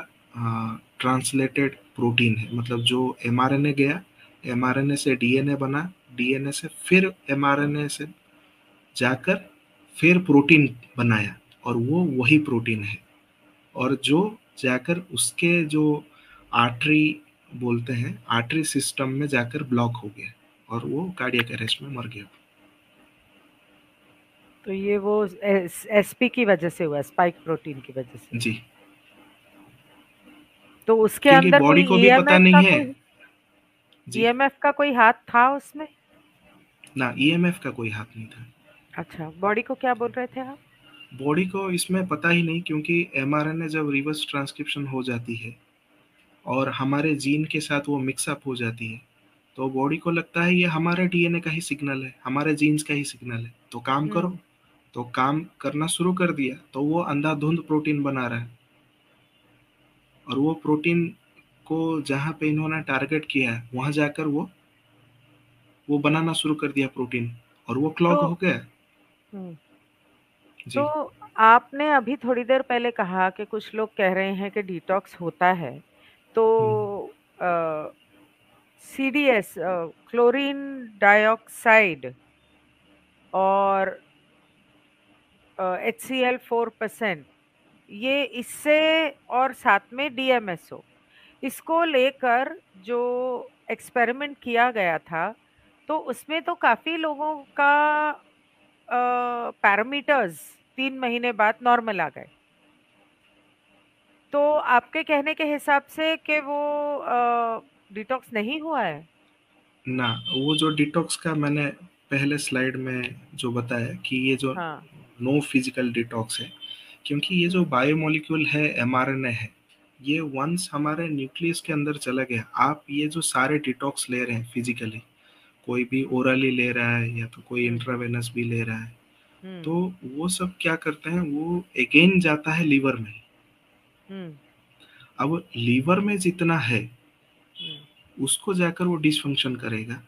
ट्रांसलेटेड प्रोटीन है, मतलब जो एमआरएनए गया, एमआरएनए से डीएनए बना, डीएनए से फिर एमआरएनए से जाकर फिर प्रोटीन बनाया, और वो वही प्रोटीन है, और जो जाकर उसके जो आर्टरी बोलते हैं, आर्टरी सिस्टम में जाकर ब्लॉक हो गया, और वो कार्डियक अरेस्ट में मर गया। तो ये वो एसपी की वजह से हुआ, स्पाइक प्रोटीन की वजह से जी। तो उसके क्योंकि अंदर बॉडी कोई को भी पता नहीं है। ईएमएफ का कोई हाथ था उसमें? ना, ईएमएफ का कोई हाथ नहीं था। अच्छा, बॉडी को क्या बोल रहे थे आप? बॉडी को इसमें पता ही नहीं, क्योंकि एमआरएनए जब रिवर्स ट्रांसक्रिप्शन हो जाती है और हमारे जीन के साथ वो मिक्सअप हो जाती है, तो बॉडी को लगता है ये हमारे डीएनए का ही सिग्नल है, हमारे जीन्स का ही सिग्नल है, तो काम करो। हुँ। तो काम करना शुरू कर दिया, तो वो अंधाधुंध प्रोटीन बना रहा है। और वो प्रोटीन को जहाँ पे इन्होंने टारगेट किया है, वहां जाकर वो बनाना शुरू कर दिया प्रोटीन, और वो तो क्लॉग हो गया। हुँ, तो जी। आपने अभी थोड़ी देर पहले कहा कि कुछ लोग कह रहे हैं कि डिटॉक्स होता है। तो अ, सीडीएस क्लोरीन डाइऑक्साइड और HCl 4% ये इससे और साथ में डीएमएसओ इसको लेकर जो एक्सपेरिमेंट किया गया था, तो उसमें तो काफ़ी लोगों का पैरामीटर्स 3 महीने बाद नॉर्मल आ गए। तो आपके कहने के हिसाब से कि वो डिटॉक्स नहीं हुआ है? ना, वो जो डिटॉक्स का मैंने पहले स्लाइड में जो बताया कि ये जो हाँ। नो फिजिकल डिटॉक्स है, क्योंकि ये जो हुँ, बायोमोलिक्यूल है, एमआरएनए है, ये वंस हमारे न्यूक्लियस के अंदर चला गया, आप ये जो सारे डिटॉक्स ले रहे हैं फिजिकली, कोई भी ओरली ले रहा है या तो कोई हुँ, इंट्रावेनस भी ले रहा है, हुँ, तो वो सब क्या करते हैं, वो अगेन जाता है लीवर में। हुँ, अब लीवर में जितना है, हुँ, उसको जाकर वो डिसफंक्शन करेगा।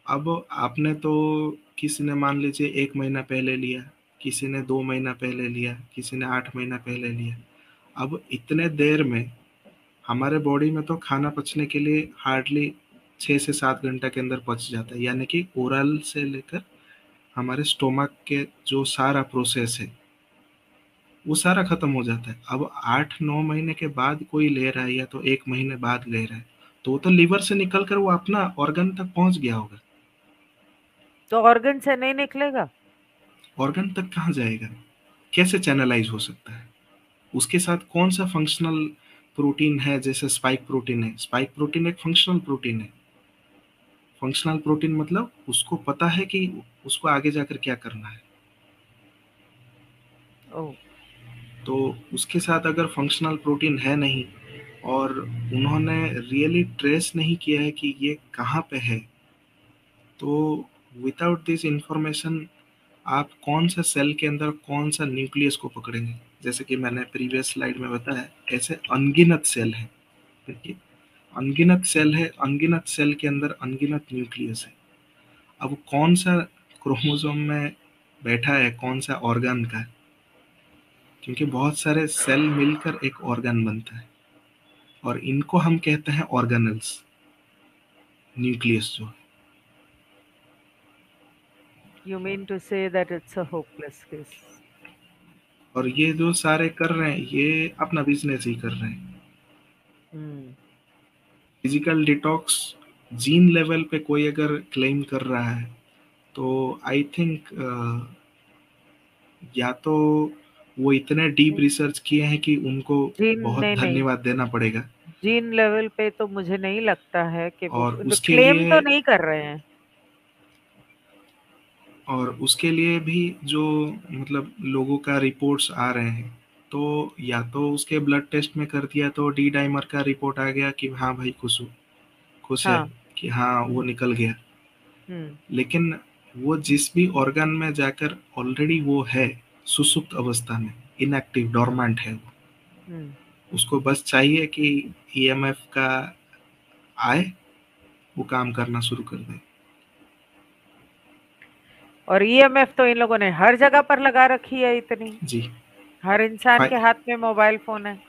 अब आपने तो, किसी ने मान लीजिए 1 महीना पहले लिया, किसी ने 2 महीना पहले लिया, किसी ने 8 महीना पहले लिया। अब इतने देर में हमारे बॉडी में तो खाना पचने के लिए हार्डली 6 से 7 घंटा के अंदर पच जाता है, यानी कि ओरल से लेकर हमारे स्टोमक के जो सारा प्रोसेस है, वो सारा खत्म हो जाता है। अब 8-9 महीने के बाद कोई ले रहा है, या तो 1 महीने बाद ले रहा है, तो वो तो लीवर से निकल कर वो अपना ऑर्गन तक पहुंच गया होगा। तो ऑर्गन से नहीं निकलेगा? ऑर्गन तक कहाँ जाएगा? कैसे चैनलाइज हो सकता है? उसके साथ कौन सा फंक्शनल प्रोटीन है? जैसे स्पाइक प्रोटीन है, स्पाइक प्रोटीन एक फंक्शनल प्रोटीन है। फंक्शनल प्रोटीन मतलब उसको पता है कि उसको आगे जाकर क्या करना है। ओह! तो उसके साथ अगर फंक्शनल प्रोटीन है नहीं, और उन्होंने रियली ट्रेस नहीं किया है कि ये कहाँ पे है, तो विदाउट दिस इंफॉर्मेशन आप कौन सा सेल के अंदर कौन सा न्यूक्लियस को पकड़ेंगे? जैसे कि मैंने प्रीवियस स्लाइड में बताया, ऐसे अनगिनत सेल है। देखिए, अनगिनत सेल है, अनगिनत सेल के अंदर अनगिनत न्यूक्लियस है। अब कौन सा क्रोमोसोम में बैठा है, कौन सा ऑर्गन का है? क्योंकि बहुत सारे सेल मिलकर एक ऑर्गन बनता है, और इनको हम कहते हैं ऑर्गेनल्स, न्यूक्लियस जो है। You mean to say that it's a hopeless case? और ये जो सारे कर रहे हैं, ये अपना बिजनेस ही कर रहे हैं। हुँ, फिजिकल डिटॉक्स जीन लेवल पे कोई अगर क्लेम कर रहा है, तो आई थिंक या तो वो इतने डीप नहीं, रिसर्च किए हैं कि उनको जीन बहुत नहीं, नहीं, धन्यवाद देना पड़ेगा। जीन लेवल पे तो मुझे नहीं लगता है कि वो और उसके क्लेम लिए तो नहीं कर रहे हैं। और उसके लिए भी जो, मतलब लोगों का रिपोर्ट्स आ रहे हैं, तो या तो उसके ब्लड टेस्ट में कर दिया तो डी डाइमर का रिपोर्ट आ गया कि हाँ भाई खुश है, हाँ, कि हाँ वो हुँ, निकल गया। हुँ, लेकिन वो जिस भी ऑर्गन में जाकर ऑलरेडी वो है, सुसुप्त अवस्था में, इनएक्टिव डोरमेंट है वो, हुँ। उसको बस चाहिए कि ईएमएफ का आए, वो काम करना शुरू कर दे। और ईएमएफ तो इन लोगों ने हर जगह पर लगा रखी है इतनी। जी। हर इंसान के हाथ में मोबाइल फ़ोन है।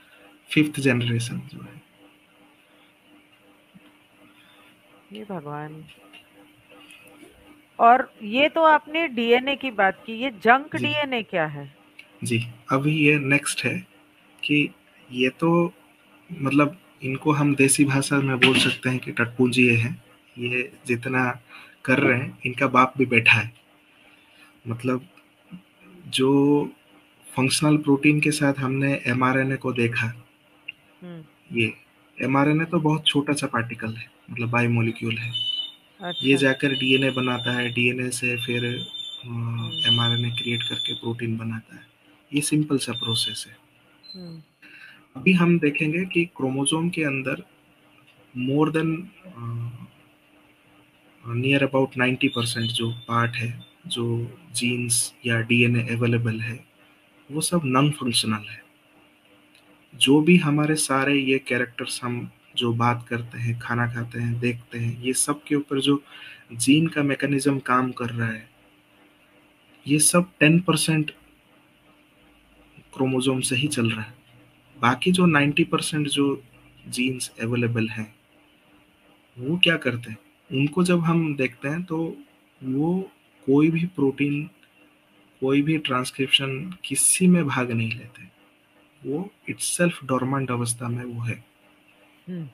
5th जनरेशन जो है। हे भगवान! और ये तो आपने डीएनए की बात की, ये जंक जी। डीएनए क्या है? जी। अभी ये नेक्स्ट है कि ये तो, मतलब इनको हम देसी भाषा में बोल सकते हैं कि टटपूंजिए हैं। ये जितना कर रहे हैं, इनका बाप भी बैठा है। मतलब जो फंक्शनल प्रोटीन के साथ हमने एमआरएनए को देखा, हुँ, ये एमआरएनए तो बहुत छोटा सा पार्टिकल है, मतलब बायोमोलिक्यूल है। ये अच्छा। जाकर डीएनए बनाता है, डीएनए से फिर हम्म। एमआरएनए क्रिएट करके प्रोटीन बनाता है। ये सिंपल सा प्रोसेस है। हम्म। अभी हम देखेंगे कि क्रोमोसोम के अंदर मोर देन नियर अबाउट 90% जो पार्ट है, जो जीन्स या डीएनए अवेलेबल है, वो सब नॉन फंक्शनल है। जो भी हमारे सारे ये कैरेक्टर्स, हम जो बात करते हैं, खाना खाते हैं, देखते हैं, ये सब के ऊपर जो जीन का मैकेनिज्म काम कर रहा है, ये सब 10% क्रोमोसोम से ही चल रहा है। बाकी जो 90% जो जीन्स अवेलेबल हैं, वो क्या करते हैं? उनको जब हम देखते हैं तो वो कोई भी प्रोटीन, कोई भी ट्रांसक्रिप्शन किसी में भाग नहीं लेते। वो इटसेल्फ डोरमेंट अवस्था में वो है। हम्म।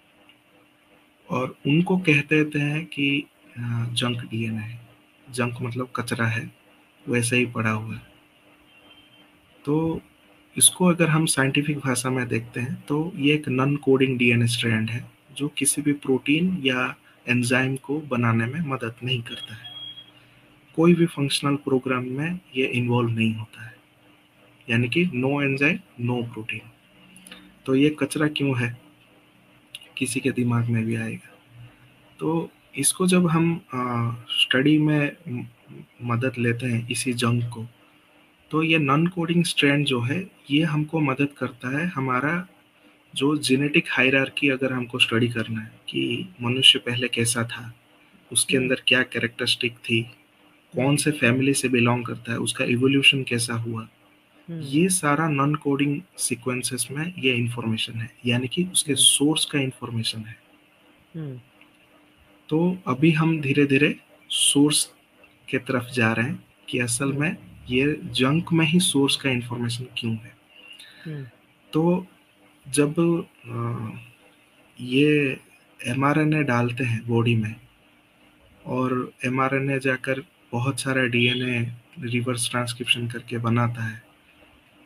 और उनको कह देते हैं कि जंक डीएनए है। जंक मतलब कचरा है, वैसे ही पड़ा हुआ है। तो इसको अगर हम साइंटिफिक भाषा में देखते हैं तो ये एक नॉन कोडिंग डीएनए स्ट्रैंड है, जो किसी भी प्रोटीन या एंजाइम को बनाने में मदद नहीं करता है। कोई भी फंक्शनल प्रोग्राम में ये इन्वॉल्व नहीं होता है। यानी कि नो एंजाइम नो प्रोटीन। तो ये कचरा क्यों है, किसी के दिमाग में भी आएगा। तो इसको जब हम स्टडी में मदद लेते हैं इसी जंक को, तो ये नॉन कोडिंग स्ट्रैंड जो है, ये हमको मदद करता है। हमारा जो जेनेटिक हायरार्की अगर हमको स्टडी करना है कि मनुष्य पहले कैसा था, उसके हम्म। अंदर क्या कैरेक्टरिस्टिक थी, कौन हम्म। से फैमिली से बिलोंग करता है, उसका इवोल्यूशन कैसा हुआ, हम्म। ये सारा नॉन कोडिंग सीक्वेंसेस में ये इंफॉर्मेशन है, यानी कि उसके हम्म। सोर्स का इंफॉर्मेशन है। हम्म। तो अभी हम धीरे धीरे सोर्स के तरफ जा रहे हैं कि असल हम्म। में ये जंक में ही सोर्स का इंफॉर्मेशन क्यों है। हम्म। तो जब ये एमआरएनए डालते हैं बॉडी में, और एमआरएनए जाकर बहुत सारा डीएनए रिवर्स ट्रांसक्रिप्शन करके बनाता है,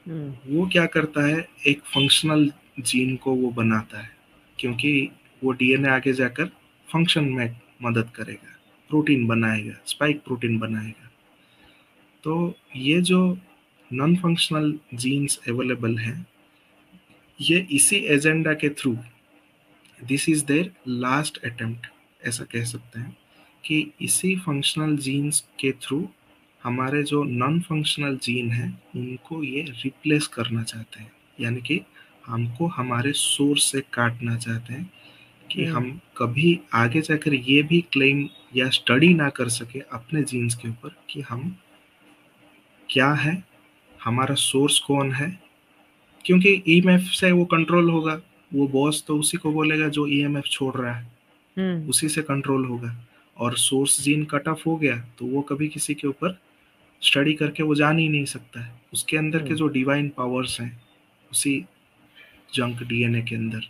हम्म। वो क्या करता है, एक फंक्शनल जीन को वो बनाता है, क्योंकि वो डीएनए आगे जाकर फंक्शन में मदद करेगा, प्रोटीन बनाएगा, स्पाइक प्रोटीन बनाएगा। तो ये जो नॉन फंक्शनल जीन्स अवेलेबल हैं, ये इसी एजेंडा के through, this is their last attempt, ऐसा कह सकते हैं कि इसी फंक्शनल जीन्स के थ्रू हमारे जो नॉन फंक्शनल जीन हैं उनको ये रिप्लेस करना चाहते हैं। यानी कि हमको हमारे सोर्स से काटना चाहते हैं कि हम्म। हम कभी आगे जाकर ये भी क्लेम या स्टडी ना कर सके अपने जीन्स के ऊपर कि हम क्या है, हमारा सोर्स कौन है। क्योंकि ईएमएफ से वो कंट्रोल होगा, वो बॉस तो उसी को बोलेगा जो ईएमएफ छोड़ रहा है, हम्म। उसी से कंट्रोल होगा। और सोर्स जीन कट ऑफ हो गया तो वो कभी किसी के ऊपर स्टडी करके वो जान ही नहीं सकता है। उसके अंदर के हम्म। जो डिवाइन पावर्स हैं उसी जंक डीएनए के अंदर,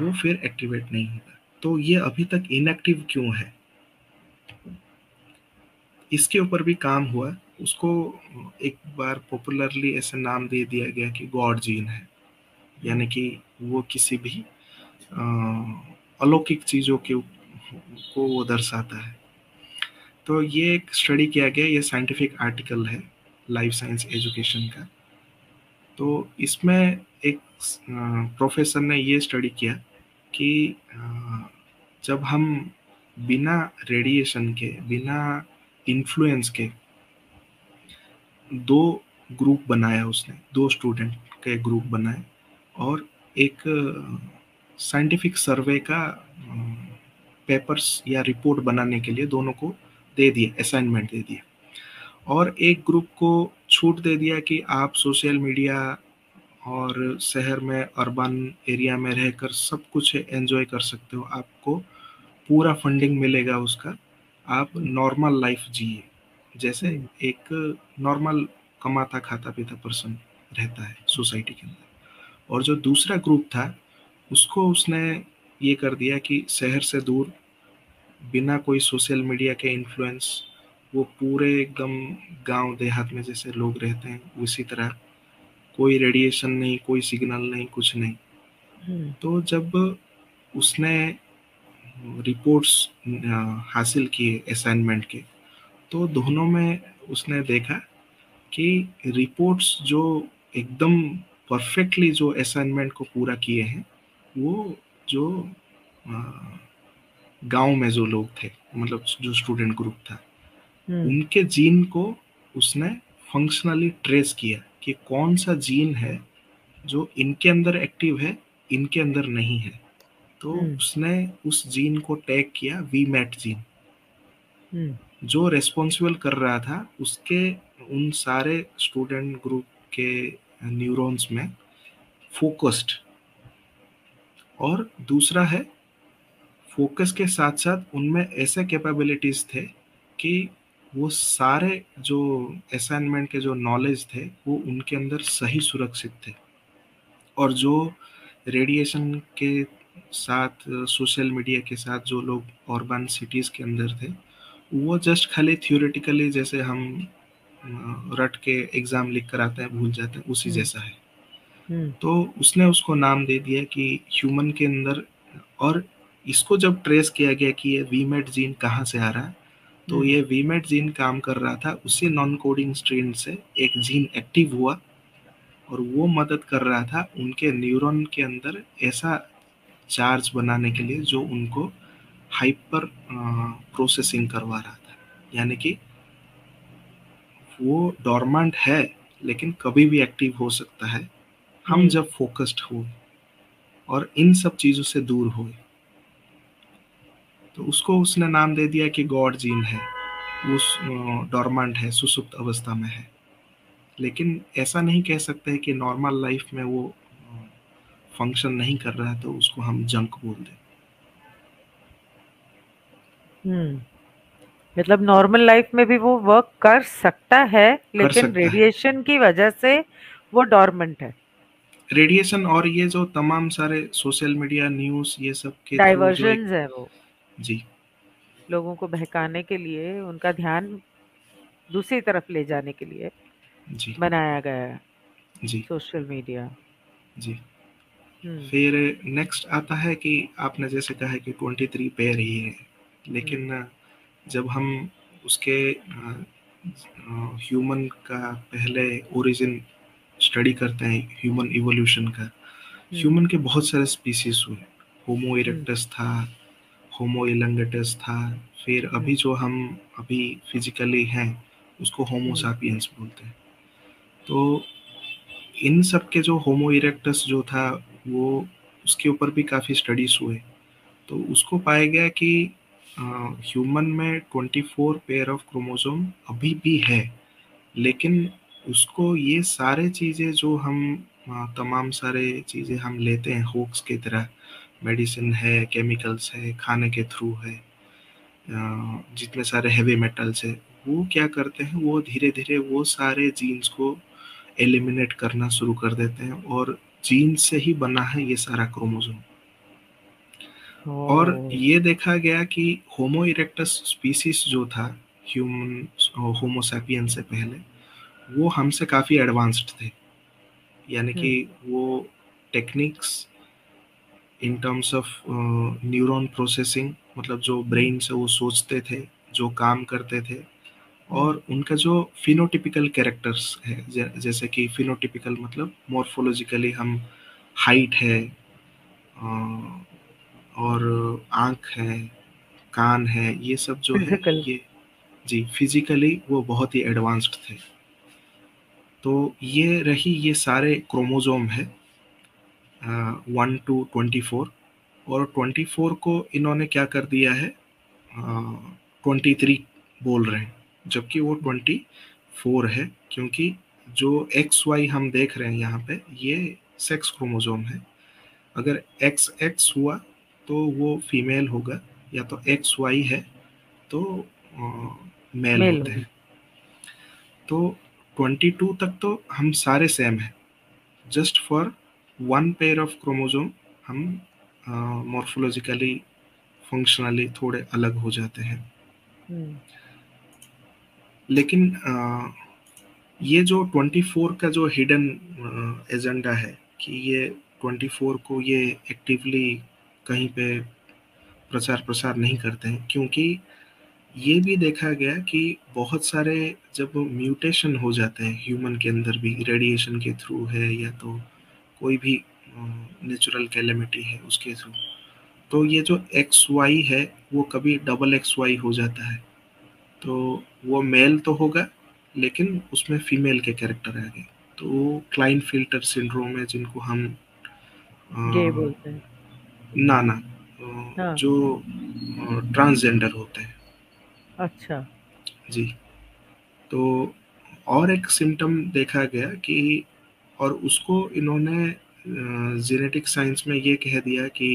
वो फिर एक्टिवेट नहीं होगा। तो ये अभी तक इनएक्टिव क्यों है, इसके ऊपर भी काम हुआ। उसको एक बार पॉपुलरली ऐसे नाम दे दिया गया कि गॉड जीन है। यानी हम्म। कि वो किसी भी अलौकिक चीजों के को वो दर्शाता है। तो ये एक स्टडी किया गया, ये साइंटिफिक आर्टिकल है लाइफ साइंस एजुकेशन का। तो इसमें एक प्रोफेसर ने ये स्टडी किया कि जब हम बिना रेडिएशन के, बिना इन्फ्लुएंस के, दो ग्रुप बनाया उसने, दो स्टूडेंट के ग्रुप बनाए, और एक साइंटिफिक सर्वे का पेपर्स या रिपोर्ट बनाने के लिए दोनों को दे दिया, असाइनमेंट दे दिया। और एक ग्रुप को छूट दे दिया कि आप सोशल मीडिया और शहर में अर्बन एरिया में रहकर सब कुछ एंजॉय कर सकते हो, आपको पूरा फंडिंग मिलेगा उसका, आप हम्म। नॉर्मल लाइफ जिए जैसे हम्म। एक नॉर्मल कमाता खाता पीता पर्सन रहता है सोसाइटी के अंदर। और जो दूसरा ग्रुप था, उसको उसने ये कर दिया कि शहर से दूर, बिना कोई सोशल मीडिया के इन्फ्लुएंस, वो पूरे एकदम गांव देहात में जैसे लोग रहते हैं उसी तरह, कोई रेडिएशन नहीं, कोई सिग्नल नहीं, कुछ नहीं। हम्म। तो जब उसने रिपोर्ट्स हासिल किए असाइनमेंट के, तो दोनों में उसने देखा कि रिपोर्ट्स जो एकदम परफेक्टली जो असाइनमेंट को पूरा किए हैं, वो जो गांव में जो लोग थे, मतलब जो स्टूडेंट ग्रुप था, हम्म। उनके जीन को उसने फंक्शनली ट्रेस किया कि कौन सा जीन है जो इनके अंदर एक्टिव है, इनके अंदर नहीं है। तो हम्म। उसने उस जीन को टैग किया वीमैट जीन, हम्म। जो रेस्पॉन्सिबल कर रहा था उसके उन सारे स्टूडेंट ग्रुप के न्यूरॉन्स में फोकस्ड। और दूसरा है, फोकस के साथ साथ उनमें ऐसे कैपेबिलिटीज थे कि वो सारे जो असाइनमेंट के जो नॉलेज थे वो उनके अंदर सही सुरक्षित थे। और जो रेडिएशन के साथ, सोशल मीडिया के साथ जो लोग अर्बन सिटीज के अंदर थे, वो जस्ट खाली थियोरेटिकली, जैसे हम रट के एग्जाम लिख कर आते हैं भूल जाते हैं, उसी हम्म। जैसा है। हम्म। तो उसने उसको नाम दे दिया कि ह्यूमन के अंदर। और इसको जब ट्रेस किया गया कि ये वीमेट जीन कहाँ से आ रहा है, तो हम्म। ये वीमेट जीन काम कर रहा था उसी नॉन कोडिंग स्ट्रेन से एक जीन एक्टिव हुआ, और वो मदद कर रहा था उनके न्यूरॉन के अंदर ऐसा चार्ज बनाने के लिए जो उनको हाइपर प्रोसेसिंग करवा रहा था। यानी कि वो डॉर्मेंट है, लेकिन कभी भी एक्टिव हो सकता है, हम हम्म। जब फोकस्ड हो और इन सब चीजों से दूर हो। तो उसको उसने नाम दे दिया कि गॉड जीन है, उस डॉर्मेंट है, सुसुप्त अवस्था में है। लेकिन ऐसा नहीं कह सकते कि नॉर्मल लाइफ में वो फंक्शन नहीं कर रहा है तो उसको हम जंक बोल दें। हम्म। मतलब नॉर्मल लाइफ में भी वो वर्क कर सकता है, कर लेकिन सकता है। रेडिएशन की वजह से वो डॉर्मेंट है। रेडिएशन और ये जो तमाम सारे सोशल मीडिया न्यूज़ ये सब के थ्रू जो एक। डाइवर्जन्स है वो, जी। लोगों को बहकाने के लिए, उनका ध्यान दूसरी तरफ ले जाने के लिए जी। बनाया गया है जी। Social media. जी। हम्म। फिर नेक्स्ट आता है कि आपने जैसे कहा कि 23 पेयर ही है, हम्म। लेकिन जब हम उसके ह्यूमन का पहले ओरिजिन स्टडी करते हैं, ह्यूमन इवोल्यूशन का, हम्म। ह्यूमन के बहुत सारे स्पीसीज हुए। होमो हम्म। इरेक्टस था, होमो इलंगटस था, फिर अभी हम्म। जो हम अभी फिजिकली हैं उसको होमो हम्म। सापियंस बोलते हैं। तो इन सब के जो होमो इरेक्टस जो था, वो उसके ऊपर भी काफ़ी स्टडीज हुए। तो उसको पाया गया कि ह्यूमन में 24 पेयर ऑफ क्रोमोसोम अभी भी है, लेकिन उसको ये सारे चीज़ें जो हम तमाम सारे चीज़ें हम लेते हैं होक्स की तरह, मेडिसिन है, केमिकल्स है, खाने के थ्रू है, जितने सारे हैवी मेटल्स है, वो क्या करते हैं, वो धीरे धीरे वो सारे जीन्स को एलिमिनेट करना शुरू कर देते हैं, और जीन से ही बना है ये सारा क्रोमोसोम। और ओ। ये देखा गया कि होमो इरेक्टस स्पीसीज जो था ह्यूमन, होमो सैपियन से पहले, वो हमसे काफ़ी एडवांस्ड थे। यानी कि हम्म। वो techniques in terms of neuron processing, मतलब जो हम्म। ब्रेन से वो सोचते थे, जो काम करते थे, हम्म। और उनका जो फिनोटिपिकल कैरेक्टर्स है, जैसे कि फिनोटिपिकल मतलब मॉर्फोलॉजिकली हम हाइट है, और आँख है, कान है, ये सब जो है फिजिकल। ये। जी, फिजिकली वो बहुत ही एडवांस्ड थे। तो ये रही, ये सारे क्रोमोसोम है 1 to 24। और 24 को इन्होंने क्या कर दिया है, 23 बोल रहे हैं, जबकि वो 24 है, क्योंकि जो एक्स वाई हम देख रहे हैं यहाँ पे, ये सेक्स क्रोमोसोम है। अगर एक्स एक्स हुआ तो वो फीमेल होगा, या तो एक्स वाई है तो मेल मेल होते होगा। हैं। तो 22 तक तो हम सारे सेम हैं, just for one pair of chromosome हम मॉर्फोलॉजिकली, फंक्शनली थोड़े अलग हो जाते हैं। हम्म। लेकिन ये जो 24 का जो हिडन एजेंडा है कि ये 24 को ये एक्टिवली कहीं पे प्रचार प्रसार नहीं करते हैं, क्योंकि ये भी देखा गया कि बहुत सारे जब म्यूटेशन हो जाते हैं ह्यूमन के अंदर भी, रेडिएशन के थ्रू है या तो कोई भी नेचुरल कैलेमिटी है उसके थ्रू, तो ये जो एक्स वाई है वो कभी डबल एक्स वाई हो जाता है। तो वो मेल तो होगा लेकिन उसमें फीमेल के कैरेक्टर आ गए, तो वो क्लाइन फिल्टर सिंड्रोम है, जिनको हम गे बोलते हैं। ना ना हाँ। जो ट्रांसजेंडर होते हैं। अच्छा। जी। तो और एक सिम्टम देखा गया कि, और उसको इन्होंने जेनेटिक साइंस में ये कह दिया कि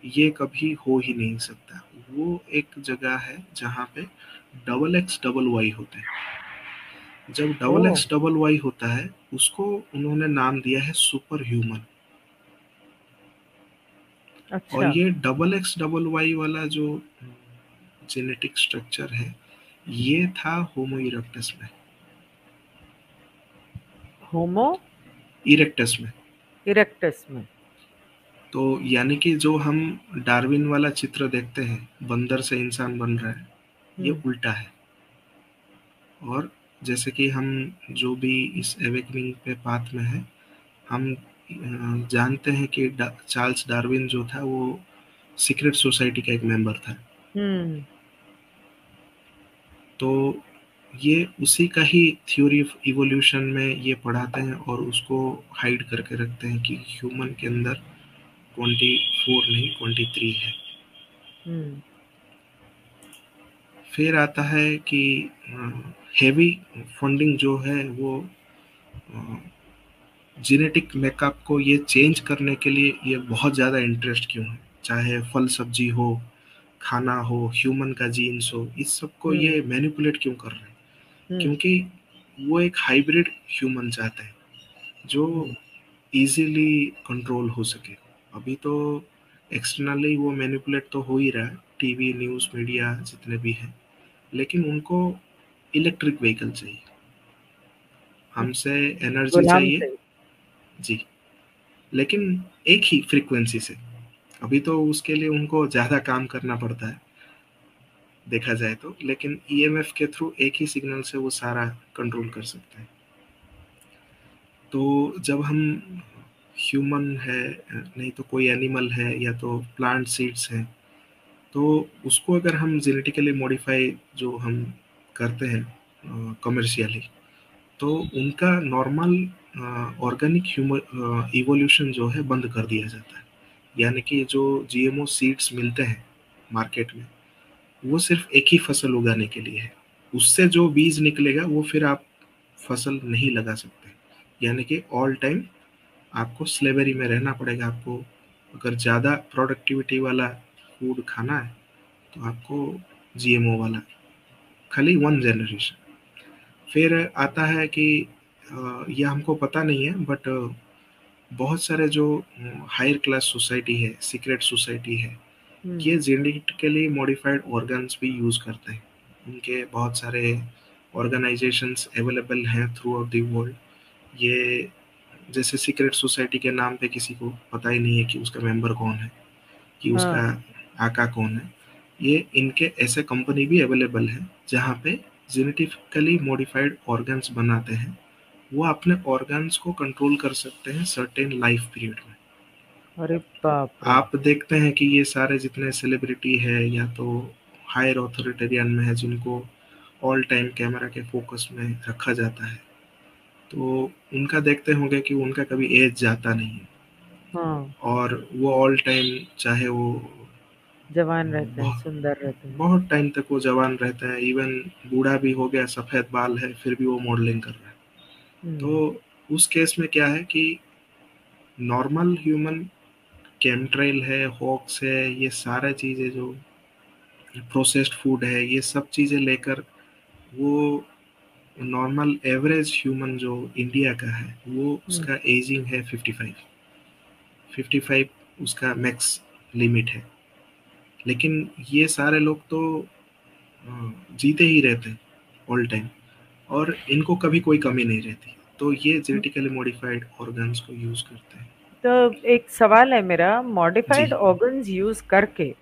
ये कभी हो ही नहीं सकता। वो एक जगह है जहाँ पे डबल एक्स डबल वाई होते हैं। जब ओ। डबल एक्स डबल वाई होता है उसको उन्होंने नाम दिया है सुपर ह्यूमन। और अच्छा। ये डबल एक्स डबल वाई वाला जो जेनेटिक स्ट्रक्चर है ये था होमो इरेक्टस में। होमो इरेक्टस में। इरेक्टस में। तो यानी कि जो हम डार्विन वाला चित्र देखते हैं बंदर से इंसान बन रहा है, ये हम्म। उल्टा है। और जैसे कि हम जो भी इस एवेकनिंग पे पाथ में है, हम जानते हैं कि चार्ल्स डार्विन जो था वो सीक्रेट सोसाइटी का एक मेंबर था। हम्म। तो ये उसी का ही थ्योरी ऑफ इवोल्यूशन में ये पढ़ाते हैं और उसको हाइड करके रखते हैं कि ह्यूमन के अंदर 24 नहीं 23 है। हम्म। फिर आता है कि हेवी फंडिंग जो है वो जेनेटिक मेकअप को ये चेंज करने के लिए ये बहुत ज़्यादा इंटरेस्ट क्यों है, चाहे फल सब्जी हो, खाना हो, ह्यूमन का जीन्स हो, इस सब को हम्म। ये मैनिपुलेट क्यों कर रहे हैं? हम्म। क्योंकि वो एक हाइब्रिड ह्यूमन चाहते हैं जो हम्म। इजीली कंट्रोल हो सके। अभी तो एक्सटर्नली वो मैनिपुलेट तो हो ही रहा है, टीवी न्यूज़ मीडिया जितने भी हैं, लेकिन उनको इलेक्ट्रिक व्हीकल चाहिए, हमसे एनर्जी गुलाम चाहिए। से। जी। लेकिन एक ही फ्रीक्वेंसी से। अभी तो उसके लिए उनको ज़्यादा काम करना पड़ता है देखा जाए तो, लेकिन ईएमएफ के थ्रू एक ही सिग्नल से वो सारा कंट्रोल कर सकते हैं। तो जब हम ह्यूमन है, नहीं तो कोई एनिमल है या तो प्लांट सीड्स हैं, तो उसको अगर हम जेनेटिकली मॉडिफाई जो हम करते हैं कमर्शियली, तो उनका नॉर्मल ऑर्गेनिक ह्यूमन इवोल्यूशन जो है बंद कर दिया जाता है। यानी कि जो जीएमओ सीड्स मिलते हैं मार्केट में, वो सिर्फ एक ही फसल उगाने के लिए है। उससे जो बीज निकलेगा वो फिर आप फसल नहीं लगा सकते। यानी कि ऑल टाइम आपको स्लेवरी में रहना पड़ेगा। आपको अगर ज़्यादा प्रोडक्टिविटी वाला फूड खाना है तो आपको जीएमओ वाला, खाली वन जनरेशन। फिर आता है कि यह हमको पता नहीं है बट बहुत सारे जो हायर क्लास सोसाइटी है, सीक्रेट सोसाइटी है, हम्म। ये जेनेटिकली मॉडिफाइड ऑर्गन्स भी यूज़ करते हैं। उनके बहुत सारे ऑर्गेनाइजेशंस अवेलेबल हैं थ्रू आउट द वर्ल्ड। ये जैसे सीक्रेट सोसाइटी के नाम पे किसी को पता ही नहीं है कि उसका मेंबर कौन है, कि उसका हाँ। आका कौन है। ये इनके ऐसे कंपनी भी अवेलेबल है जहाँ पे जेनेटिकली मॉडिफाइड ऑर्गन्स बनाते हैं। वो अपने ऑर्गन्स को कंट्रोल कर सकते हैं सर्टेन लाइफ पीरियड में। अरे बाप रे। आप देखते हैं कि ये सारे जितने सेलिब्रिटी है या तो हायर ऑथोरिटेरियन में है, जिनको ऑल टाइम कैमरा के फोकस में रखा जाता है, तो उनका देखते होंगे कि उनका कभी एज जाता नहीं है। हाँ। और वो ऑल टाइम, चाहे वो जवान रहते हैं, बहुत सुंदर रहते हैं। बहुत टाइम तक वो जवान रहता है। इवन बूढ़ा भी हो गया, सफेद बाल है, फिर भी वो मॉडलिंग कर रहा है। हम्म। तो उस केस में क्या है कि नॉर्मल ह्यूमन केमट्रेल है, हॉक्स है, ये सारा चीजें जो प्रोसेस्ड फूड है, ये सब चीजें लेकर वो नॉर्मल एवरेज ह्यूमन जो इंडिया का है वो हम्म। उसका एजिंग है 55। 55 उसका मैक्स लिमिट है। लेकिन ये सारे लोग तो जीते ही रहते हैं ऑल टाइम, और इनको कभी कोई कमी नहीं रहती। तो ये जेनेटिकली मॉडिफाइड ऑर्गन्स को यूज करते हैं। तो एक सवाल है मेरा, जी। मॉडिफाइड ऑर्गन्स यूज करके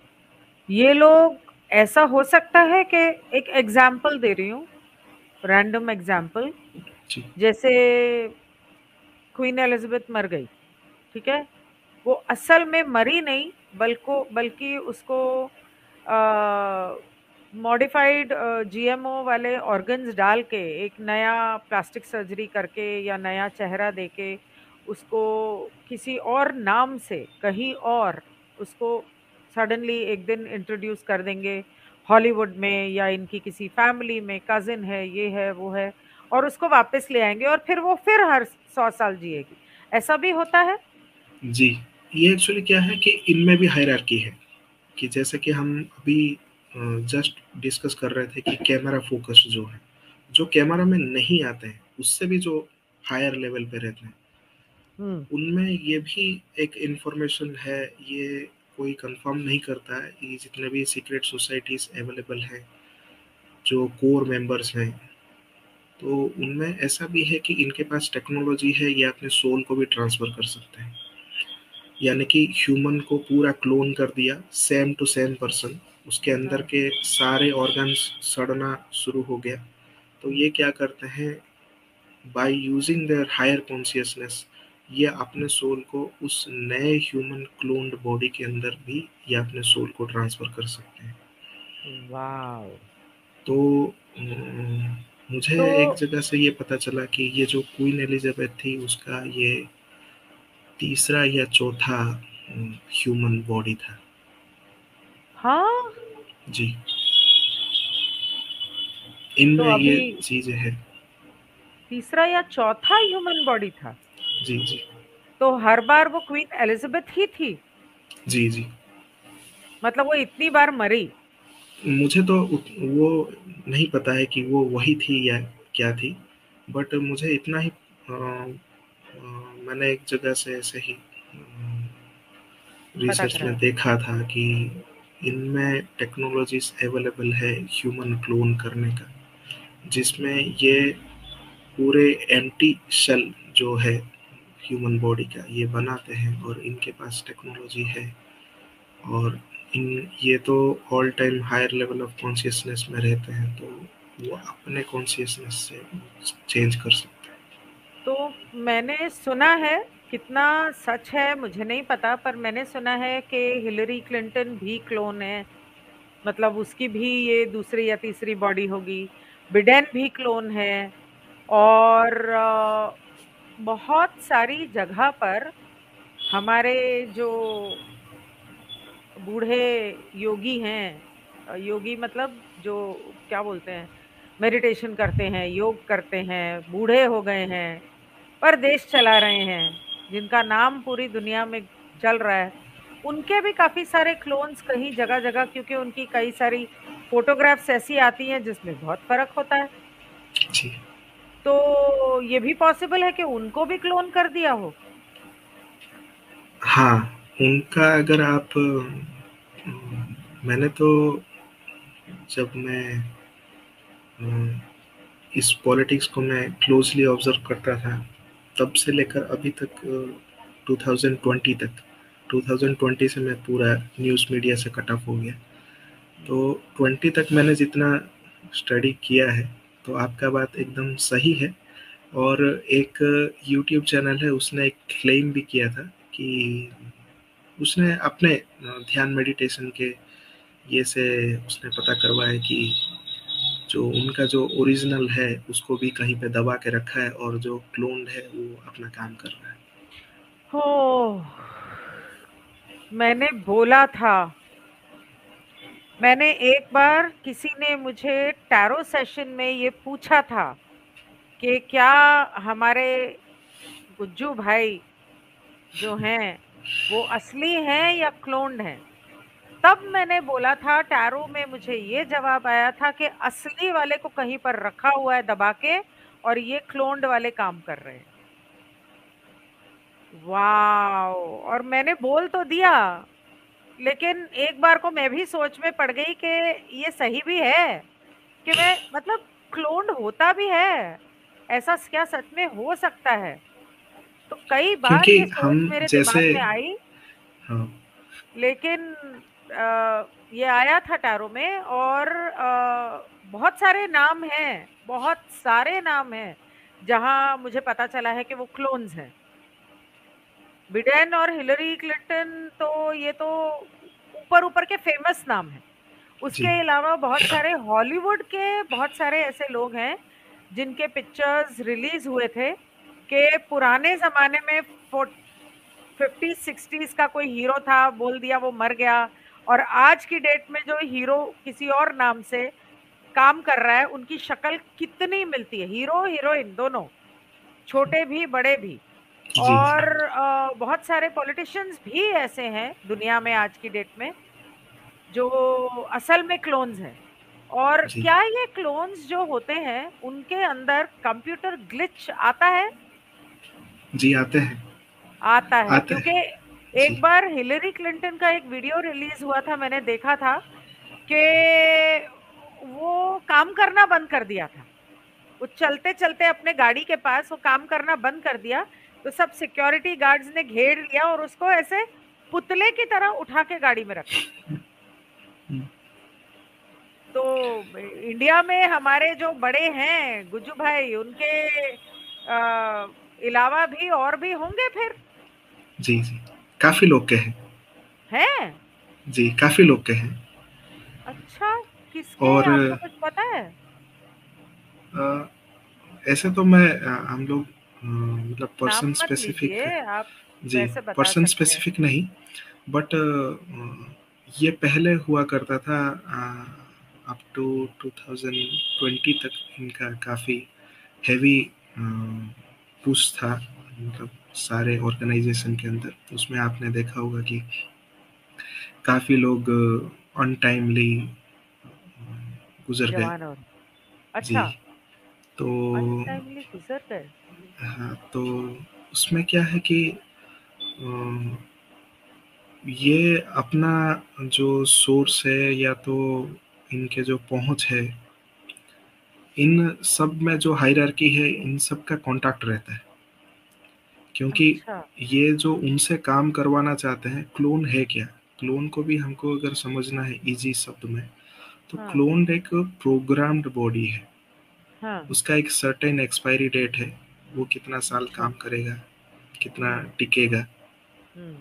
ये लोग, ऐसा हो सकता है कि, एक एग्जाम्पल दे रही हूँ, रैंडम एग्जाम्पल, जी। जैसे क्वीन एलिजाबेथ मर गई, ठीक है, वो असल में मरी नहीं, बल्कि उसको मॉडिफाइड जीएमओ वाले ऑर्गन्स डाल के एक नया प्लास्टिक सर्जरी करके या नया चेहरा देके उसको किसी और नाम से कहीं और उसको सडनली एक दिन इंट्रोड्यूस कर देंगे हॉलीवुड में, या इनकी किसी फैमिली में कजिन है, ये है वो है, और उसको वापस ले आएंगे और फिर वो फिर हर 100 साल जिएगी। ऐसा भी होता है। जी, ये एक्चुअली क्या है कि इनमें भी हायरार्की है, कि जैसे कि हम अभी जस्ट डिस्कस कर रहे थे कि कैमरा फोकस जो है, जो कैमरा में नहीं आते हैं, उससे भी जो हायर लेवल पे रहते हैं, हम्म। उनमें ये भी एक इंफॉर्मेशन है। ये कोई कंफर्म नहीं करता है, ये जितने भी सीक्रेट सोसाइटीज अवेलेबल हैं, जो कोर मेंबर्स हैं, तो उनमें ऐसा भी है कि इनके पास टेक्नोलॉजी है, ये अपने सोल को भी ट्रांसफर कर सकते हैं। यानी कि ह्यूमन को पूरा क्लोन कर दिया, सेम टू सेम पर्सन, उसके अंदर हाँ। के सारे ऑर्गन्स सड़ना शुरू हो गया। तो ये क्या करते हैं, by using their higher consciousness, ये अपने सोल को उस नए ह्यूमन क्लोन्ड बॉडी के अंदर भी ये अपने सोल को ट्रांसफर कर सकते हैं। वाओ। तो मुझे तो एक जगह से ये पता चला कि ये जो क्वीन एलिजाबेथ थी, उसका ये तीसरा या चौथा ह्यूमन बॉडी था। हाँ, जी, तो इनमें अभी ये चीजें हैं। तीसरा या चौथा ह्यूमन बॉडी था। जी जी। तो हर बार वो क्वीन एलिजाबेथ ही थी? जी जी। मतलब वो इतनी बार मरी? मुझे तो वो नहीं पता है कि वो वही थी या क्या थी, बट मुझे इतना ही मैंने एक जगह से ऐसे ही पता रिसर्च में करा। देखा था कि इनमें टेक्नोलॉजीज अवेलेबल है ह्यूमन क्लोन करने का, जिसमें ये पूरे एंटी शेल जो है ह्यूमन बॉडी का ये बनाते हैं, और इनके पास टेक्नोलॉजी है। और इन ये तो all time higher level of consciousness में रहते हैं, तो वो अपने कॉन्शियसनेस से चेंज कर सकते हैं। तो मैंने सुना है, कितना सच है मुझे नहीं पता, पर मैंने सुना है कि हिलरी क्लिंटन भी क्लोन है। मतलब उसकी भी ये दूसरी या तीसरी बॉडी होगी। बिडेन भी क्लोन है। और बहुत सारी जगह पर हमारे जो बूढ़े योगी हैं, योगी मतलब जो क्या बोलते हैं, मेडिटेशन करते हैं, योग करते हैं, बूढ़े हो गए हैं पर देश चला रहे हैं, जिनका नाम पूरी दुनिया में चल रहा है, उनके भी काफी सारे क्लोन्स कहीं जगह जगह, क्योंकि उनकी कई सारी फोटोग्राफ्स ऐसी आती हैं जिसमें बहुत फर्क होता है। जी। तो ये भी पॉसिबल है कि उनको भी क्लोन कर दिया हो। हाँ, उनका अगर आप मैंने तो जब मैं इस पॉलिटिक्स को मैं क्लोजली ऑब्जर्व करता था, तब से लेकर अभी तक 2020 तक, 2020 से मैं पूरा न्यूज़ मीडिया से कट ऑफ हो गया। तो 20 तक मैंने जितना स्टडी किया है, तो आपका बात एकदम सही है। और एक यूट्यूब चैनल है, उसने एक क्लेम भी किया था कि उसने अपने ध्यान मेडिटेशन के ये से उसने पता करवाया कि जो उनका जो ओरिजिनल है उसको भी कहीं पे दबा के रखा है, और जो क्लोन्ड है वो अपना काम कर रहा है। हो, मैंने बोला था, मैंने एक बार किसी ने मुझे टैरो सेशन में ये पूछा था कि क्या हमारे गुज्जू भाई जो हैं वो असली हैं या क्लोन्ड हैं। तब मैंने बोला था, टैरो में मुझे ये जवाब आया था कि असली वाले को कहीं पर रखा हुआ है दबा के, और ये क्लोन्ड वाले काम कर रहे हैं। वाह। और मैंने बोल तो दिया, लेकिन एक बार को मैं भी सोच में पड़ गई कि ये सही भी है, कि मैं मतलब क्लोन्ड होता भी है, ऐसा क्या सच में हो सकता है। तो कई बार क्योंकि ये हम सोच मेरे जैसे दिमाग में आई, हाँ, लेकिन ये आया था टैरो में, और बहुत सारे नाम हैं, बहुत सारे नाम हैं जहां मुझे पता चला है कि वो क्लोन्स हैं। बिडेन और हिलरी क्लिंटन तो ये तो ऊपर ऊपर के फेमस नाम हैं। उसके जी अलावा बहुत सारे हॉलीवुड के बहुत सारे ऐसे लोग हैं जिनके पिक्चर्स रिलीज हुए थे, कि पुराने जमाने में 50 60s का कोई हीरो था, बोल दिया वो मर गया, और आज की डेट में जो हीरो किसी और नाम से काम कर रहा है, उनकी शक्ल कितनी मिलती है, हीरो हीरोइन दोनों, छोटे भी बड़े भी। जी और बहुत सारे पॉलिटिशियंस भी ऐसे हैं दुनिया में आज की डेट में जो असल में क्लोन्स हैं। और जी क्या ये क्लोन्स जो होते हैं उनके अंदर कंप्यूटर ग्लिच आता है? जी आते हैं। आता है, आते क्योंकि हैं। जी एक बार हिलरी क्लिंटन का एक वीडियो रिलीज हुआ था, मैंने देखा था कि वो काम करना बंद कर दिया था। वो चलते चलते अपने गाड़ी के पास वो काम करना बंद कर दिया, तो सब सिक्योरिटी गार्ड्स ने घेर लिया और उसको ऐसे पुतले की तरह उठा के गाड़ी में रखा। तो इंडिया में हमारे जो बड़े हैं गुज्जू भाई, उनके अलावा भी और भी होंगे फिर? जी जी काफी लोग के हैं। हैं? जी काफी लोग के हैं। अच्छा, किसके, और आपको कुछ पता है? अ, ऐसे तो मैं हम लोग मतलब नाम पर्सन मत स्पेसिफिक। लीजिए आप, जी वैसे बता पर्सन सकते हैं। स्पेसिफिक नहीं, बट ये पहले हुआ करता था। अप टू 2020 तक इनका काफ़ी हैवी पुश था, मतलब सारे ऑर्गेनाइजेशन के अंदर। उसमें आपने देखा होगा कि काफ़ी लोग अनटाइमली गुजर गए। जवान और, जी अच्छा, तो अनटाइमली गुजर गए। हाँ, तो उसमें क्या है कि अ, ये अपना जो सोर्स है या तो इनके जो पहुंच है, इन सब में जो हायरार्की है इन सब का कांटेक्ट रहता है। क्योंकि अच्छा। ये जो उनसे काम करवाना चाहते हैं, क्लोन है क्या? क्लोन को भी हमको अगर समझना है इजी शब्द में, तो हाँ। क्लोन एक प्रोग्राम्ड बॉडी है। हाँ। उसका एक सर्टेन एक्सपायरी डेट है, वो कितना साल अच्छा। काम करेगा, कितना हम्म। टिकेगा। हम्म।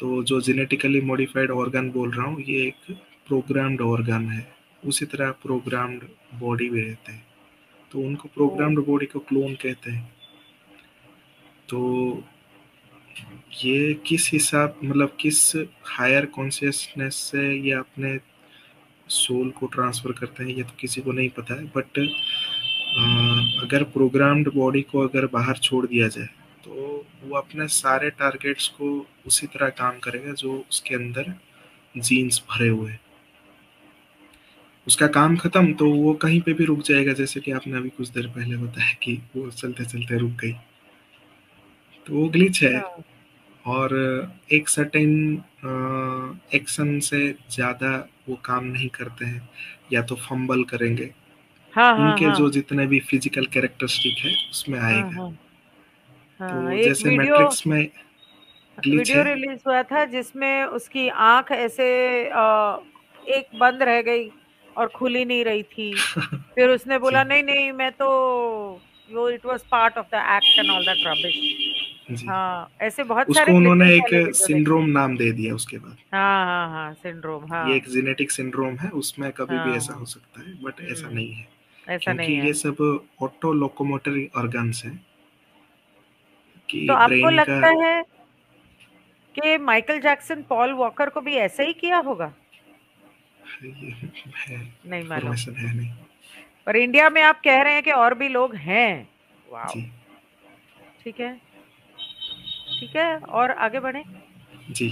तो जो जेनेटिकली मॉडिफाइड ऑर्गन बोल रहा हूँ, ये एक प्रोग्राम्ड ऑर्गन है। उसी तरह प्रोग्राम्ड बॉडी भी रहते हैं, तो उनको ओ। प्रोग्राम्ड बॉडी को क्लोन कहते हैं। तो ये किस हिसाब, मतलब किस हायर कॉन्शियसनेस से ये अपने सोल को ट्रांसफर करते हैं, ये तो किसी को नहीं पता है। बट अगर प्रोग्राम्ड बॉडी को अगर बाहर छोड़ दिया जाए, तो वो अपने सारे टारगेट्स को उसी तरह काम करेगा जो उसके अंदर जीन्स भरे हुए हैं। उसका काम खत्म तो वो कहीं पे भी रुक जाएगा, जैसे कि आपने अभी कुछ देर पहले बताया कि वो चलते चलते रुक गई। तो वो ग्लिच है। अच्छा। और एक सर्टेन एक्शन से ज़्यादा वो काम नहीं करते हैं, या तो फंबल करेंगे। हाँ हाँ उनके हाँ। जो जितने भी फिजिकल कैरेक्टरिस्टिक है उसमें हाँ आएगा। हाँ। हाँ, तो एक जैसे वीडियो, मैट्रिक्स में ग्लिच वीडियो है। रिलीज हुआ था जिसमें उसकी आंख ऐसे एक बंद रह गई और खुली नहीं रही थी। फिर उसने जी बोला नहीं नहीं, मैं तो, वो it was part of the act and all that rubbish. जी हाँ, ऐसे बहुत सारे उसको ग्लिचेस उन्होंने एक वाले वीडियो देखे सिंड्रोम हैं। नाम दे दिया उसके बाद। हाँ हाँ हाँ, सिंड्रोम, ये एक हाँ। जेनेटिक सिंड्रोम है, उसमें कभी भी हाँ ऐसा हाँ। हो सकता है, बट ऐसा हम्म। नहीं है। ऐसा क्योंकि नहीं है। ये सब ऑटो लोकोमोटरी ऑर्गन्स हैं कि तो आपको ब्रेन का। लगता है कि माइकल जैक्सन पॉल वॉकर को भी ऐसा ही किया होगा? ये है, नहीं मालूम। इंफॉर्मेशन है नहीं। पर इंडिया में आप कह रहे हैं कि और भी लोग हैं। वाह। जी ठीक है। ठीक है, और आगे बढ़े। जी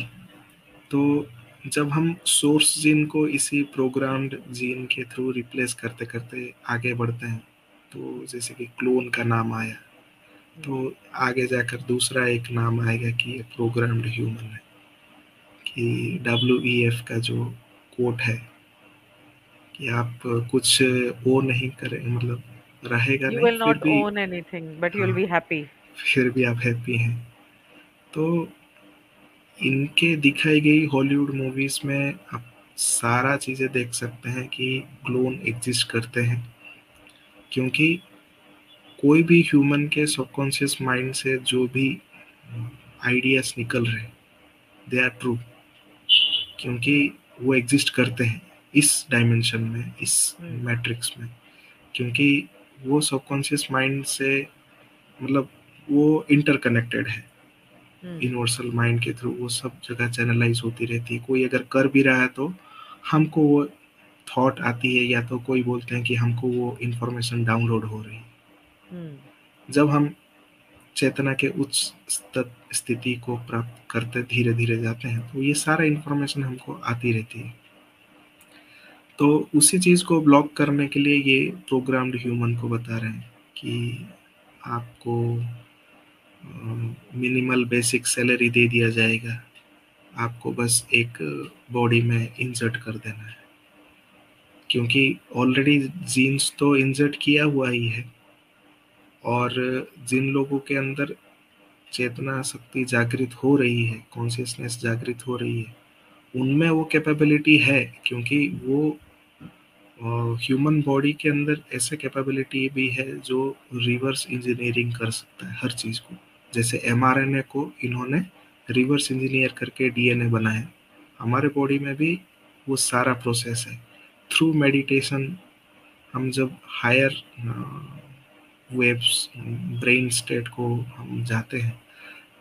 तो जब हम सोर्स जीन को इसी प्रोग्राम्ड जीन के थ्रू रिप्लेस करते करते आगे बढ़ते हैं, तो जैसे कि क्लोन का नाम आया, हम्म। तो आगे जाकर दूसरा एक नाम आएगा कि ये प्रोग्राम्ड ह्यूमन है। कि WEF का जो कोट है कि आप कुछ वो नहीं करें, मतलब रहेगा यू नहीं विल फिर नॉट भी। Own anything but you will हाँ, बी हैप्पी। फिर भी आप हैप्पी हैं। तो इनके दिखाई गई हॉलीवुड मूवीज में आप सारा चीज़ें देख सकते हैं कि क्लोन एग्जिस्ट करते हैं, क्योंकि कोई भी ह्यूमन के सबकॉन्शियस माइंड से जो भी आइडियाज निकल रहे दे आर ट्रू, क्योंकि हम्म वो एग्जिस्ट करते हैं इस डायमेंशन में, इस हम्म मैट्रिक्स में, क्योंकि वो सबकॉन्शियस माइंड से मतलब वो इंटरकनेक्टेड है। हम्म यूनिवर्सल माइंड के थ्रू वो सब जगह चैनलाइज होती रहती है। कोई अगर कर भी रहा है तो हमको वो थॉट आती है, या तो कोई बोलते हैं कि हमको वो इंफॉर्मेशन डाउनलोड हो रही है। हम्म जब हम चेतना के उच्च स्थिति को प्राप्त करते धीरे धीरे जाते हैं तो ये सारा इंफॉर्मेशन हमको आती रहती है। तो उसी चीज को ब्लॉक करने के लिए ये प्रोग्राम्ड ह्यूमन को बता रहे हैं कि आपको मिनिमल बेसिक सैलरी दे दिया जाएगा, आपको बस एक बॉडी में इंसर्ट कर देना है, क्योंकि ऑलरेडी जीन्स तो इंसर्ट किया हुआ ही है। और जिन लोगों के अंदर चेतना शक्ति जागृत हो रही है, कॉन्शियसनेस जागृत हो रही है, उनमें वो कैपेबिलिटी है, क्योंकि वो ह्यूमन बॉडी के अंदर ऐसे कैपेबिलिटी भी है जो रिवर्स इंजीनियरिंग कर सकता है हर चीज को। जैसे एमआरएनए को इन्होंने रिवर्स इंजीनियर करके डीएनए बनाया, हमारे बॉडी में भी वो सारा प्रोसेस है। थ्रू मेडिटेशन हम जब हायर वेव्स ब्रेन स्टेट को हम जाते हैं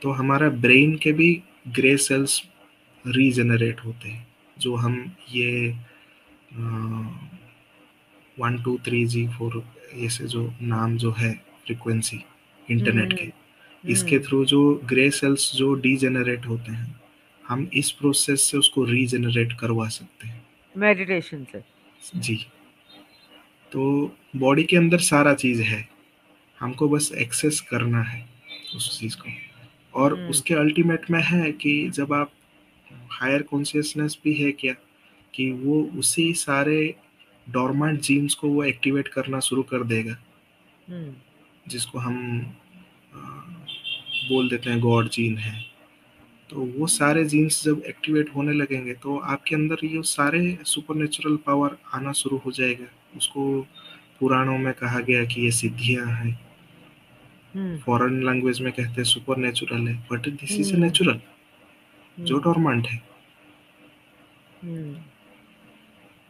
तो हमारा ब्रेन के भी ग्रे सेल्स रीजेनरेट होते हैं, जो हम ये 1 2 3 G 4 ऐसे जो नाम जो है फ्रीक्वेंसी इंटरनेट के, हम्म इसके हम्म थ्रू जो ग्रे सेल्स जो डीजेनरेट होते हैं, हम इस प्रोसेस से उसको रीजेनरेट करवा सकते हैं। मेडिटेशन से। जी। तो बॉडी के अंदर सारा चीज है, हमको बस एक्सेस करना है उस चीज को। और हम्म उसके अल्टीमेट में है कि जब आप हायर कॉन्शियसनेस भी है क्या, कि वो उसी सारे डॉर्मेंट जीन्स को वो एक्टिवेट करना शुरू कर देगा, हम्म जिसको हम अ, बोल देते हैं गॉड जीन है। तो वो सारे जीन्स जब एक्टिवेट होने लगेंगे तो आपके अंदर ये सारे सुपरनेचुरल पावर आना शुरू हो जाएगा। उसको पुराणों में कहा गया कि ये सिद्धियां हैं, हम्म फॉरेन लैंग्वेज में कहते हैं सुपर नेचुरल है, but this is a hmm natural जो हम्म डॉर्मेंट है। हम्म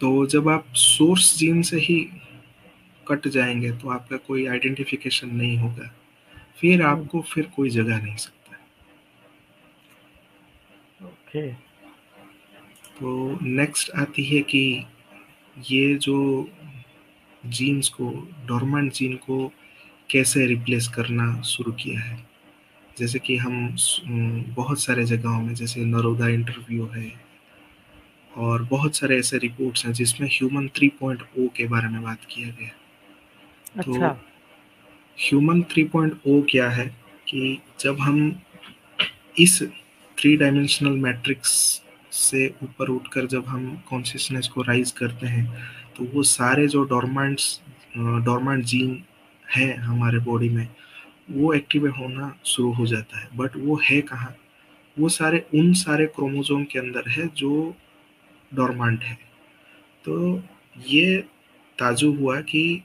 तो जब आप सोर्स जीन से ही कट जाएंगे तो आपका कोई आइडेंटिफिकेशन नहीं होगा, फिर हम्म आपको फिर कोई जगह नहीं सकता। ओके। तो नेक्स्ट आती है कि ये जो जीन्स को, डोरमेंट जीन को कैसे रिप्लेस करना शुरू किया है। जैसे कि हम बहुत सारे जगहों में, जैसे नरोदा इंटरव्यू है और बहुत सारे ऐसे रिपोर्ट्स हैं जिसमें ह्यूमन 3.0 के बारे में बात किया गया। तो अच्छा। ह्यूमन 3.0 क्या है, कि जब हम इस थ्री डायमेंशनल मैट्रिक्स से ऊपर उठकर जब हम कॉन्शियसनेस को राइज करते हैं तो वो सारे जो डॉर्मेंट जीन है हमारे बॉडी में, वो एक्टिवेट होना शुरू हो जाता है। बट वो है कहाँ, वो सारे उन सारे क्रोमोसोम के अंदर है जो डॉर्मेंट है। तो ये ताजुब हुआ कि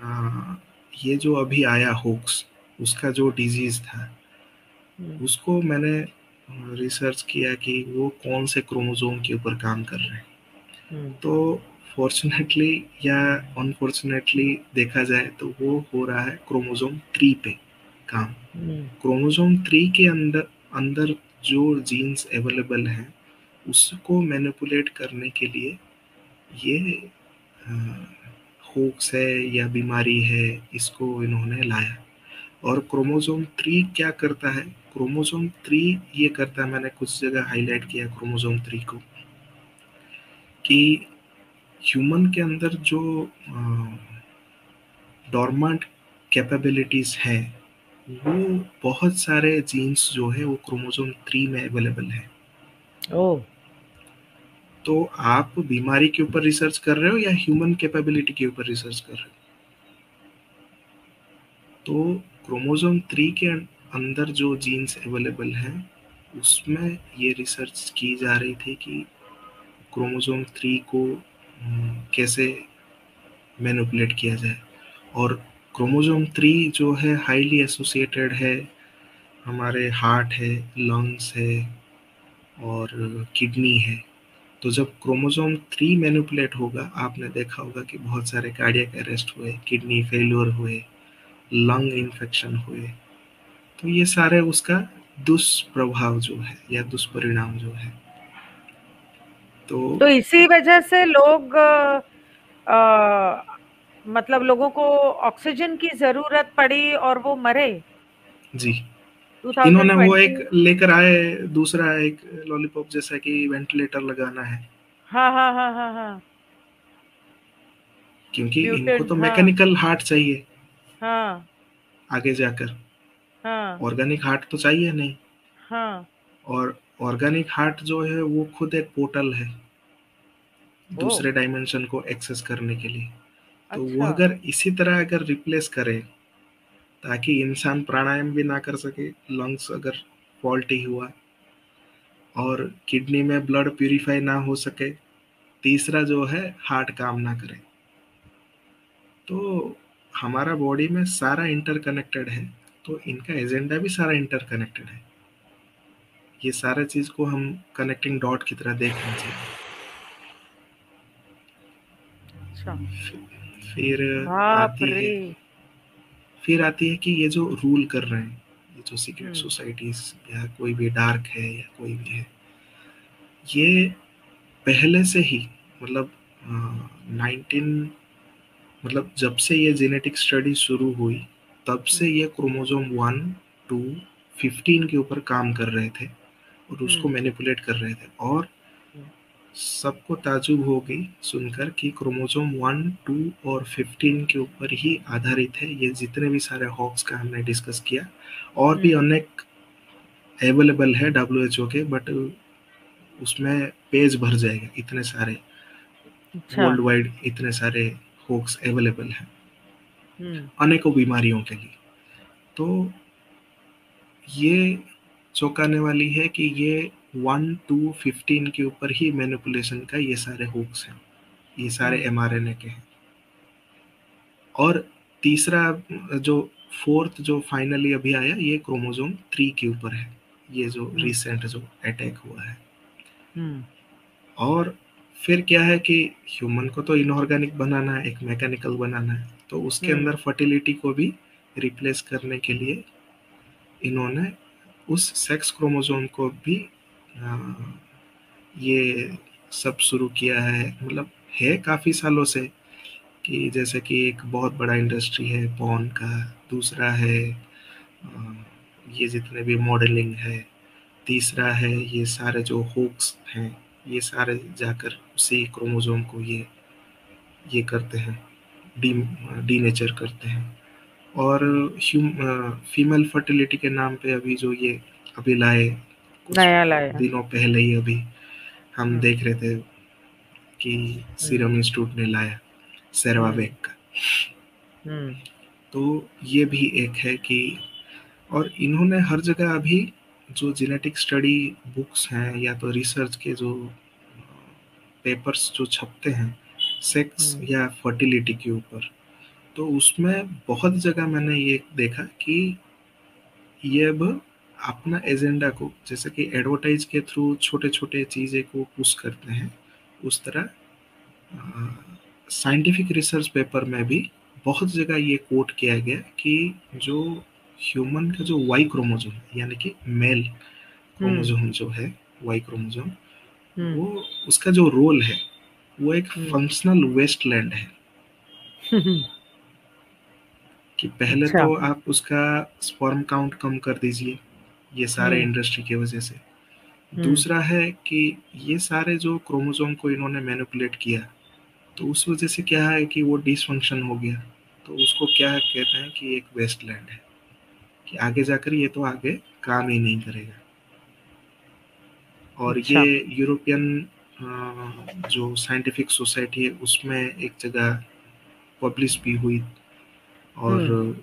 आ, ये जो अभी आया होक्स, उसका जो डिजीज था, हम्म उसको मैंने रिसर्च किया कि वो कौन से क्रोमोसोम के ऊपर काम कर रहे हैं। हम्म तो फॉर्चुनेटली या अनफॉर्चुनेटली देखा जाए तो वो हो रहा है क्रोमोसोम 3 पे काम। हम्म क्रोमोसोम 3 के अंदर अंदर जो जीन्स अवेलेबल हैं उसको मैनिपुलेट करने के लिए ये होक्स है या बीमारी है, इसको इन्होंने लाया। और क्रोमोसोम 3 क्या करता है, क्रोमोसोम 3 ये करता है, मैंने कुछ जगह हाईलाइट किया क्रोमोसोम 3 को, कि ह्यूमन के अंदर जो डॉर्मेंट कैपेबिलिटीज हैं वो बहुत सारे जीन्स जो है वो क्रोमोसोम 3 में अवेलेबल है। ओ। तो आप बीमारी के ऊपर रिसर्च कर रहे हो या ह्यूमन कैपेबिलिटी के ऊपर रिसर्च कर रहे हो? तो क्रोमोसोम 3 के अंदर जो जीन्स अवेलेबल हैं उसमें ये रिसर्च की जा रही थी कि क्रोमोसोम 3 को कैसे मैनिपुलेट किया जाए। और क्रोमोसोम 3 जो है हाईली एसोसिएटेड है, हमारे हार्ट है, लंग्स है और किडनी है। तो जब क्रोमोसोम 3 मैनिपुलेट होगा, आपने देखा होगा कि बहुत सारे कार्डियक अरेस्ट हुए, किडनी फेल्योर हुए, लंग इन्फेक्शन हुए। तो ये सारे उसका दुष्प्रभाव जो है या दुष्परिणाम जो है। तो तो इसी वजह से लोग मतलब लोगों को ऑक्सीजन की जरूरत पड़ी और वो मरे जी, इन्होंने वो 2020। एक लेकर आए, दूसरा एक लॉलीपॉप जैसा कि वेंटिलेटर लगाना है, हाँ हाँ हाँ हाँ हाँ। क्योंकि इनको म्यूटेंट, तो हाँ मैकेनिकल हार्ट चाहिए हाँ आगे जाकर, हाँ ऑर्गेनिक हार्ट तो चाहिए नहीं। हाँ। और ऑर्गेनिक हार्ट जो है वो खुद एक पोर्टल है ओ, दूसरे डायमेंशन को एक्सेस करने के लिए। तो वो अच्छा। अगर इसी तरह अगर रिप्लेस करे, ताकि इंसान प्राणायाम भी ना कर सके, लंग्स अगर फॉल्टी हुआ और किडनी में ब्लड प्यूरिफाई ना हो सके, तीसरा जो है हार्ट काम ना करे, तो हमारा बॉडी में सारा इंटरकनेक्टेड है। तो इनका एजेंडा भी सारा इंटरकनेक्टेड है। ये सारा चीज को हम कनेक्टिंग डॉट की तरह देखना चाहिए। अच्छा। फिर बाप आती रे। है फिर आती है कि ये जो रूल कर रहे हैं, ये जो सीक्रेट हम्म सोसाइटीज या कोई भी डार्क है या कोई भी है, ये पहले से ही, मतलब 19, मतलब जब से ये जेनेटिक स्टडी शुरू हुई, तब से हम्म ये क्रोमोसोम 1 to 15 के ऊपर काम कर रहे थे और उसको हम्म मैनिपुलेट कर रहे थे। और हम्म सबको ताजुब हो गई सुनकर कि क्रोमोसोम 1, 2 और 15 के ऊपर ही आधारित है ये जितने भी सारे हॉक्स का हमने डिस्कस किया। और भी हम्म, अनेक अवेलेबल है WHO के, बट उसमें पेज भर जाएगा, इतने सारे अच्छा। वर्ल्ड वाइड इतने सारे होक्स अवेलेबल हैं हम्म अनेकों बीमारियों के लिए। तो ये चौंकाने वाली है कि ये 1 to 15 के ऊपर ही मैनिपुलेशन का ये सारे होक्स हैं, ये सारे हम्म mRNA के हैं। और तीसरा जो फोर्थ जो फाइनली अभी आया, ये क्रोमोसोम 3 के ऊपर है, ये जो हम्म रिसेंट जो अटैक हुआ है। हम्म और फिर क्या है कि ह्यूमन को तो इनऑर्गेनिक बनाना है, एक मैकेनिकल बनाना है, तो उसके हम्म अंदर फर्टिलिटी को भी रिप्लेस करने के लिए इन्होंने उस सेक्स क्रोमोसोम को भी अ, ये सब शुरू किया है। मतलब है काफी सालों से, कि जैसे कि एक बहुत बड़ा इंडस्ट्री है पॉर्न का, दूसरा है ये जितने भी मॉडलिंग है, तीसरा है ये सारे जो होक्स हैं, ये सारे जाकर उसी क्रोमोसोम को ये करते हैं, डी डीनेचर करते हैं। और फीमेल फर्टिलिटी के नाम पे अभी जो ये अभी लाए, कुछ नया लाया। दिनों पहले ही अभी हम हम्म देख रहे थे कि हम्म सीरम इंस्टीट्यूट ने लाया हम्म सेरवावेक का। हम्म तो ये भी एक है कि, और इन्होंने हर जगह अभी जो जेनेटिक स्टडी बुक्स हैं या तो रिसर्च के जो पेपर्स जो छपते हैं सेक्स हम्म या फर्टिलिटी के ऊपर, तो उसमें बहुत जगह मैंने ये देखा कि ये अब अपना एजेंडा को, जैसे कि एडवर्टाइज के थ्रू छोटे छोटे चीज़ें को पुश करते हैं, उस तरह साइंटिफिक रिसर्च पेपर में भी बहुत जगह ये कोट किया गया कि जो ह्यूमन का जो वाई क्रोमोसोम यानी कि मेल हम्म क्रोमोसोम जो है, वाई क्रोमोसोम, हम्म वो उसका जो रोल है वो एक हम्म फंक्शनल वेस्टलैंड है। कि पहले अच्छा। तो आप उसका स्पर्म काउंट कम कर दीजिए, ये सारे हम्म इंडस्ट्री की वजह से। हम्म दूसरा है कि ये सारे जो क्रोमोसोम को इन्होंने मैनिपुलेट किया, तो उस वजह से क्या है कि वो डिसफंक्शन हो गया। तो उसको क्या कहते हैं कि एक वेस्टलैंड है, कि आगे जाकर ये तो आगे काम ही नहीं करेगा। और ये अच्छा। यूरोपियन जो साइंटिफिक सोसाइटी है उसमें एक जगह पब्लिश भी हुई। और हम्म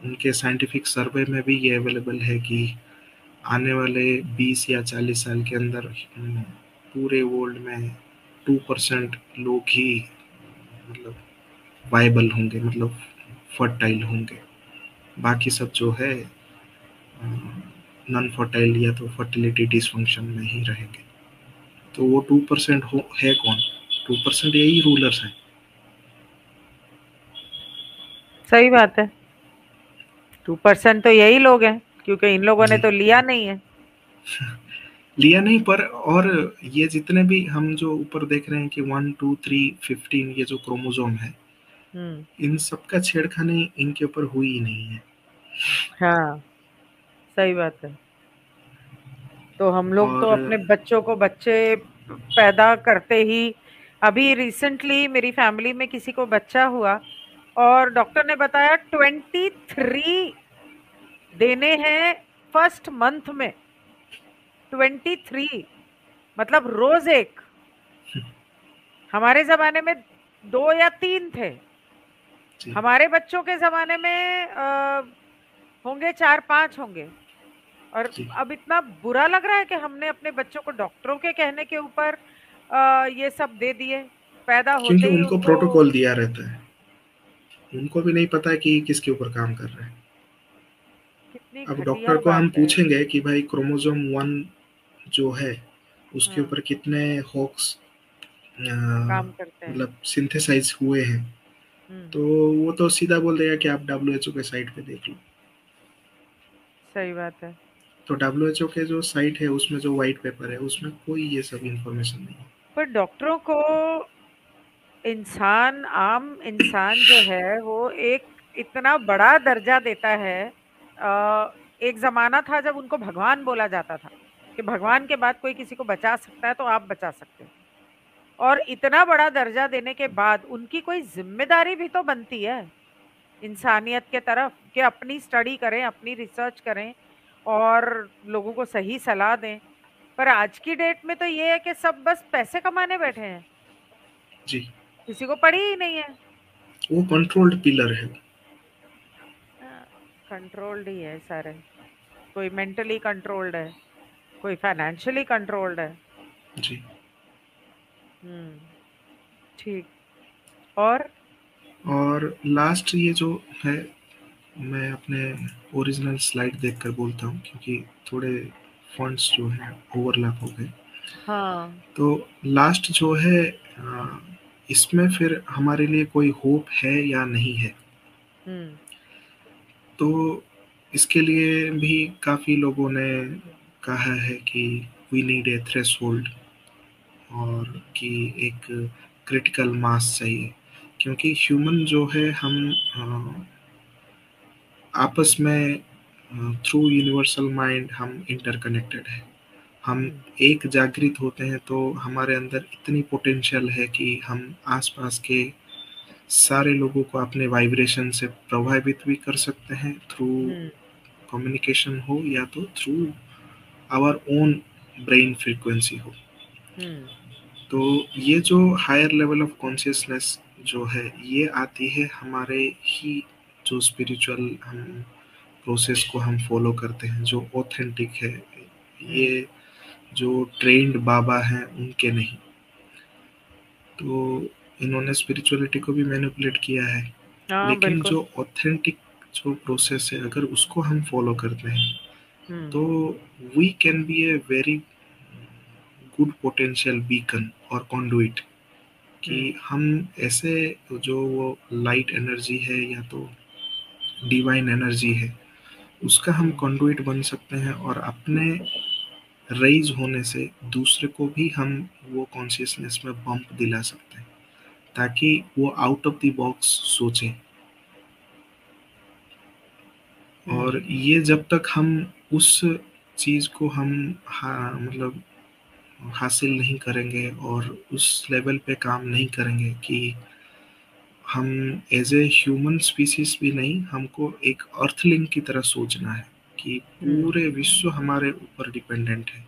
उनके साइंटिफिक सर्वे में भी ये अवेलेबल है कि आने वाले 20 या 40 साल के अंदर पूरे वर्ल्ड में 2% लोग ही मतलब वायबल होंगे, मतलब फर्टाइल होंगे। बाकी सब जो है नॉन फर्टाइल या तो फर्टिलिटी डिसफंक्शन में ही रहेंगे। तो वो 2% हो है कौन? 2% यही रूलर्स हैं। सही बात है। 2% तो यही लोग हैं, क्योंकि इन लोगों ने जी, तो लिया नहीं है। लिया नहीं पर। और ये जितने भी हम जो ऊपर देख रहे हैं कि 1 2 3 15, ये जो क्रोमोजोम है, हम्म। इन सबका छेड़खानी इनके ऊपर हुई ही नहीं है। हाँ, सही बात है। तो हम लोग तो और अपने बच्चों को बच्चे पैदा करते ही, अभी रिसेंटली मेरी फैमिली में किसी को बच्चा हुआ और डॉक्टर ने बताया 23 देने हैं फर्स्ट मंथ में। 23, मतलब रोज एक। हमारे जमाने में 2 या 3 थे। जी, हमारे बच्चों के जमाने में होंगे 4-5 होंगे। और जी, अब इतना बुरा लग रहा है कि हमने अपने बच्चों को डॉक्टरों के कहने के ऊपर ये सब दे दिए, पैदा क्योंकि होते ही उनको उनको। प्रोटोकॉल दिया रहता है, उनको भी नहीं पता है कि किसके ऊपर काम कर रहे हैं। कितनी अब डॉक्टर घटिया को हम बात है। पूछेंगे कि भाई क्रोमोसोम 1 जो है उसके हाँ, ऊपर कितने हॉक्स काम करते हैं। मतलब सिंथेसाइज हुए हैं, हम्म। तो वो तो सीधा बोल देगा कि आप डब्ल्यूएचओ के साइट पे देख लो। सही बात है। तो डब्ल्यूएचओ के जो साइट है उसमें जो व्हाइट पेपर है उसमें कोई ये सब इंफॉर्मेशन नहीं है। पर डॉक्टरों को इंसान, आम इंसान जो है वो एक इतना बड़ा दर्जा देता है। एक जमाना था जब उनको भगवान बोला जाता था, कि भगवान के बाद कोई किसी को बचा सकता है तो आप बचा सकते हो। और इतना बड़ा दर्जा देने के बाद उनकी कोई जिम्मेदारी भी तो बनती है इंसानियत के तरफ, कि अपनी स्टडी करें, अपनी रिसर्च करें और लोगों को सही सलाह दें। पर आज की डेट में तो ये है कि सब बस पैसे कमाने बैठे हैं, जी, किसी को पड़ी ही नहीं है। वो कंट्रोल्ड पिलर है। कंट्रोल्ड ही है सारे। कोई मेंटली कंट्रोल्ड है, कोई फाइनेंशियली कंट्रोल्ड है। जी। हम्म। ठीक। और। और लास्ट ये जो है, मैं अपने ओरिजिनल स्लाइड देखकर बोलता हूँ क्योंकि थोड़े फॉन्ट्स जो हैं ओवरलैप हो गए। हाँ। तो लास्ट जो है इसमें फिर हमारे लिए कोई होप है या नहीं है? हम्म। तो इसके लिए भी काफ़ी लोगों ने कहा है कि वी नीड ए थ्रेशोल्ड, और कि एक क्रिटिकल मास चाहिए, क्योंकि ह्यूमन जो है हम आपस में थ्रू यूनिवर्सल माइंड हम इंटरकनेक्टेड है। हम हम्म। एक जागृत होते हैं तो हमारे अंदर इतनी पोटेंशियल है कि हम आसपास के सारे लोगों को अपने वाइब्रेशन से प्रभावित भी कर सकते हैं, थ्रू हम्म। कम्युनिकेशन हो या तो through our own brain frequency हो। हम्म। तो ये जो हायर लेवल ऑफ कॉन्शियसनेस जो है ये आती है हमारे ही जो स्पिरिचुअल हम प्रोसेस को हम फॉलो करते हैं, जो ऑथेंटिक है, ये हम्म। जो ट्रेंड बाबा हैं उनके नहीं। तो इन्होंने स्पिरिचुअलिटी को भी मैनिपुलेट किया है, हाँ, लेकिन बिल्कुल। जो ऑथेंटिक जो प्रोसेस है अगर उसको हम फॉलो करते हैं हम्म। तो we can be a very good potential beacon और कॉन्डुइट, कि हम्म। हम ऐसे जो वो लाइट एनर्जी है या तो डिवाइन एनर्जी है उसका हम हम्म। कंडुइट बन सकते हैं, और अपने रेज होने से दूसरे को भी हम वो कॉन्शियसनेस में बम्प दिला सकते हैं ताकि वो आउट ऑफ द बॉक्स सोचें। और हम्म। ये जब तक हम उस चीज़ को हम मतलब हासिल नहीं करेंगे और उस लेवल पे काम नहीं करेंगे कि हम एज ए ह्यूमन स्पीसीज भी नहीं, हमको एक अर्थलिंग की तरह सोचना है कि हम्म। पूरे विश्व हमारे ऊपर डिपेंडेंट है,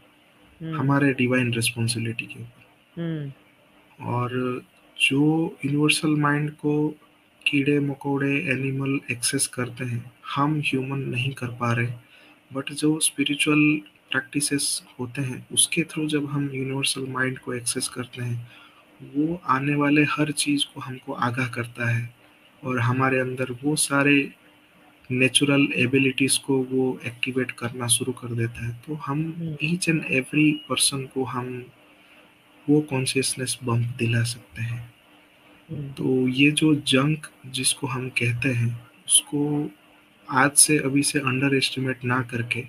हम्म। हमारे डिवाइन रिस्पॉन्सिबिलिटी के ऊपर। हम्म। और जो यूनिवर्सल माइंड को कीड़े मकोड़े एनिमल एक्सेस करते हैं हम ह्यूमन नहीं कर पा रहे, बट जो स्पिरिचुअल प्रैक्टिसेस होते हैं उसके थ्रू जब हम यूनिवर्सल माइंड को एक्सेस करते हैं वो आने वाले हर चीज़ को हमको आगाह करता है और हमारे अंदर वो सारे नेचुरल एबिलिटीज़ को वो एक्टिवेट करना शुरू कर देता है। तो हम हुँ, ईच एंड एवरी पर्सन को हम वो कॉन्शियसनेस बम्प दिला सकते हैं। हुँ, तो ये जो जंक जिसको हम कहते हैं, उसको आज से अभी से अंडर एस्टिमेट ना करके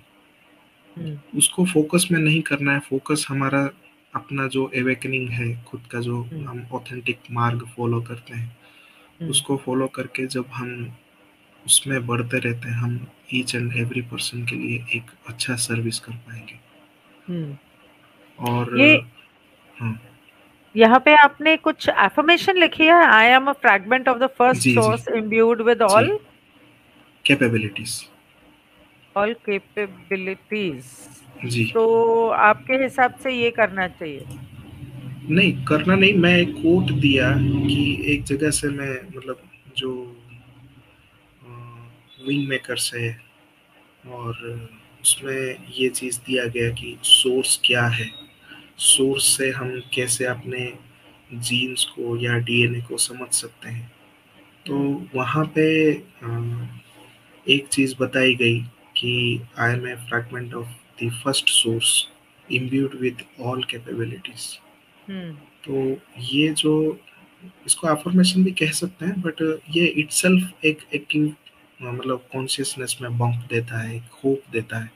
हुँ, उसको फोकस में नहीं करना है। फोकस हमारा अपना जो अवेकनिंग है, खुद का जो हुँ, हम ऑथेंटिक मार्ग फॉलो करते हैं, हुँ, उसको फॉलो करके जब हम उसमें बढ़ते रहते हैं, हम ईच एंड एवरी पर्सन के लिए एक अच्छा सर्विस कर पाएंगे। हुँ। और ये हाँ। यहाँ पे आपने कुछ अफ़र्मेशन लिखी है, I am a fragment of the first जी जी सोर्स इम्ब्यूड विद जी। All capabilities. कैपेबिलिटीज़। जी। तो आपके हिसाब से ये करना चाहिए। नहीं करना नहीं, मैं एक कोट दिया कि एक जगह से मैं मतलब जो विंग मेकर्स है, और उसमें ये चीज़ दिया गया कि सोर्स क्या है, सोर्स से हम कैसे अपने जीन्स को या डीएनए को समझ सकते हैं। तो हुँ, वहाँ पे एक चीज़ बताई गई कि I am a fragment of the first source imbued with all capabilities. हुँ, तो ये जो इसको अफर्मेशन भी कह सकते हैं, बट ये इटसेल्फ एक एक्टिव मतलब कॉन्शियसनेस में बम्प देता है, एक होप देता है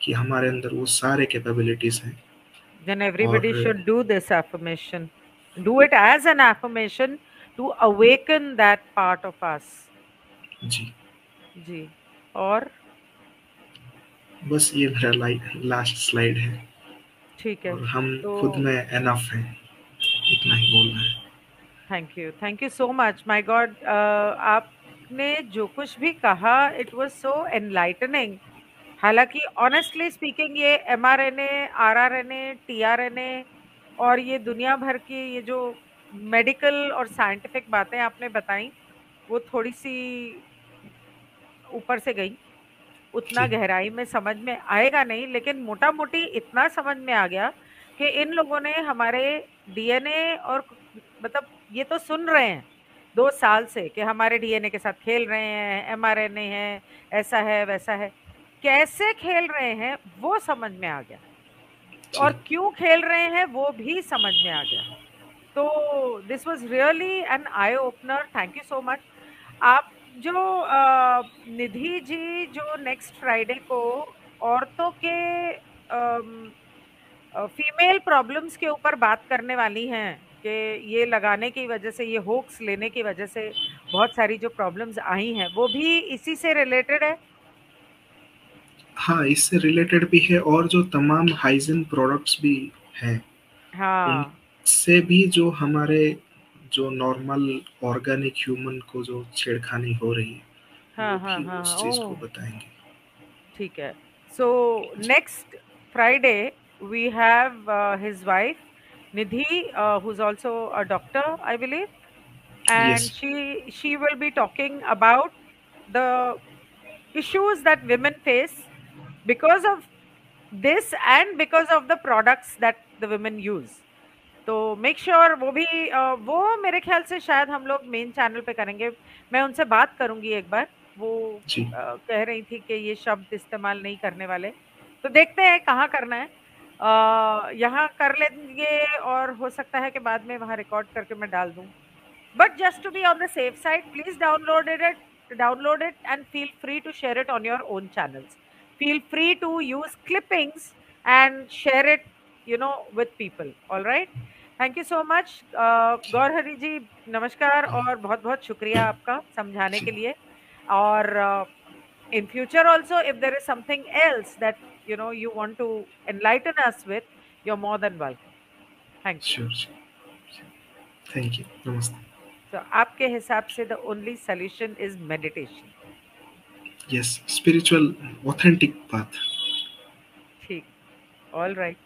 कि हमारे अंदर वो सारे कैपेबिलिटीज हैं। then और everybody should do this affirmation. Do it as an affirmation to awaken that part of us. जी, जी, और बस ये मेरा लास्ट स्लाइड है। ठीक है। और हम तो खुद में एनफ हैं, इतना ही बोलना है। Thank you so much my God. आपने जो कुछ भी कहा इट वाज सो एनलाइटनिंग। हालांकि ऑनेस्टली स्पीकिंग ये एमआरएनए, आरआरएनए, टीआरएनए और ये दुनिया भर की ये जो मेडिकल और साइंटिफिक बातें आपने बताई वो थोड़ी सी ऊपर से गई, उतना जी। गहराई में समझ में आएगा नहीं, लेकिन मोटा-मोटी इतना समझ में आ गया कि इन लोगों ने हमारे डीएनए और मतलब ये तो सुन रहे हैं 2 साल से कि हमारे डीएनए के साथ खेल रहे हैं, एमआरएनए है, ऐसा है, वैसा है। कैसे खेल रहे हैं वो समझ में आ गया और जी। क्यों खेल रहे हैं वो भी समझ में आ गया। तो this was really an eye opener, thank you so much. आप जो निधि जी जो नेक्स्ट फ्राइडे को औरतों के फीमेल प्रॉब्लम्स के ऊपर बात करने वाली हैं कि ये लगाने की वजह से, ये होक्स लेने की वजह से बहुत सारी जो प्रॉब्लम्स आई हैं वो भी इसी से रिलेटेड है। हाँ, इससे रिलेटेड भी है, और जो तमाम हाइजीन प्रोडक्ट्स भी हैं, हाँ, उनसे भी जो हमारे जो नॉर्मल ऑर्गेनिक ह्यूमन को जो छेड़खानी हो रही है, हाँ, वो हाँ, भी हाँ, उस चीज़ को ओह, बताएंगे। ठीक है। सो जी। Next Friday we have his wife Nidhi, who's also a doctor, I believe, yes. and she will be talking about the issues that women face because of this and because of the products that the women use. तो मेक श्योर वो भी वो मेरे ख्याल से शायद हम लोग मेन चैनल पे करेंगे। मैं उनसे बात करूंगी एक बार। वो जी। कह रही थी कि ये शब्द इस्तेमाल नहीं करने वाले, तो देखते हैं कहाँ करना है। यहाँ कर लेंगे और हो सकता है कि बाद में वहाँ रिकॉर्ड करके मैं डाल दूं। But just to be on the safe side, please download it and feel free to share it on your own channels. Feel free to use clippings and share it, with people. All right. Thank you so much Gaur Hari ji. नमस्कार और बहुत बहुत शुक्रिया आपका समझाने जी। के लिए। और in future also if there is something else that you want to enlighten us with, you are more than welcome. Thank you. Sure. Thank you. नमस्ते। तो आपके हिसाब से the only solution is meditation. Yes, spiritual authentic path. ठीक, ऑल राइट।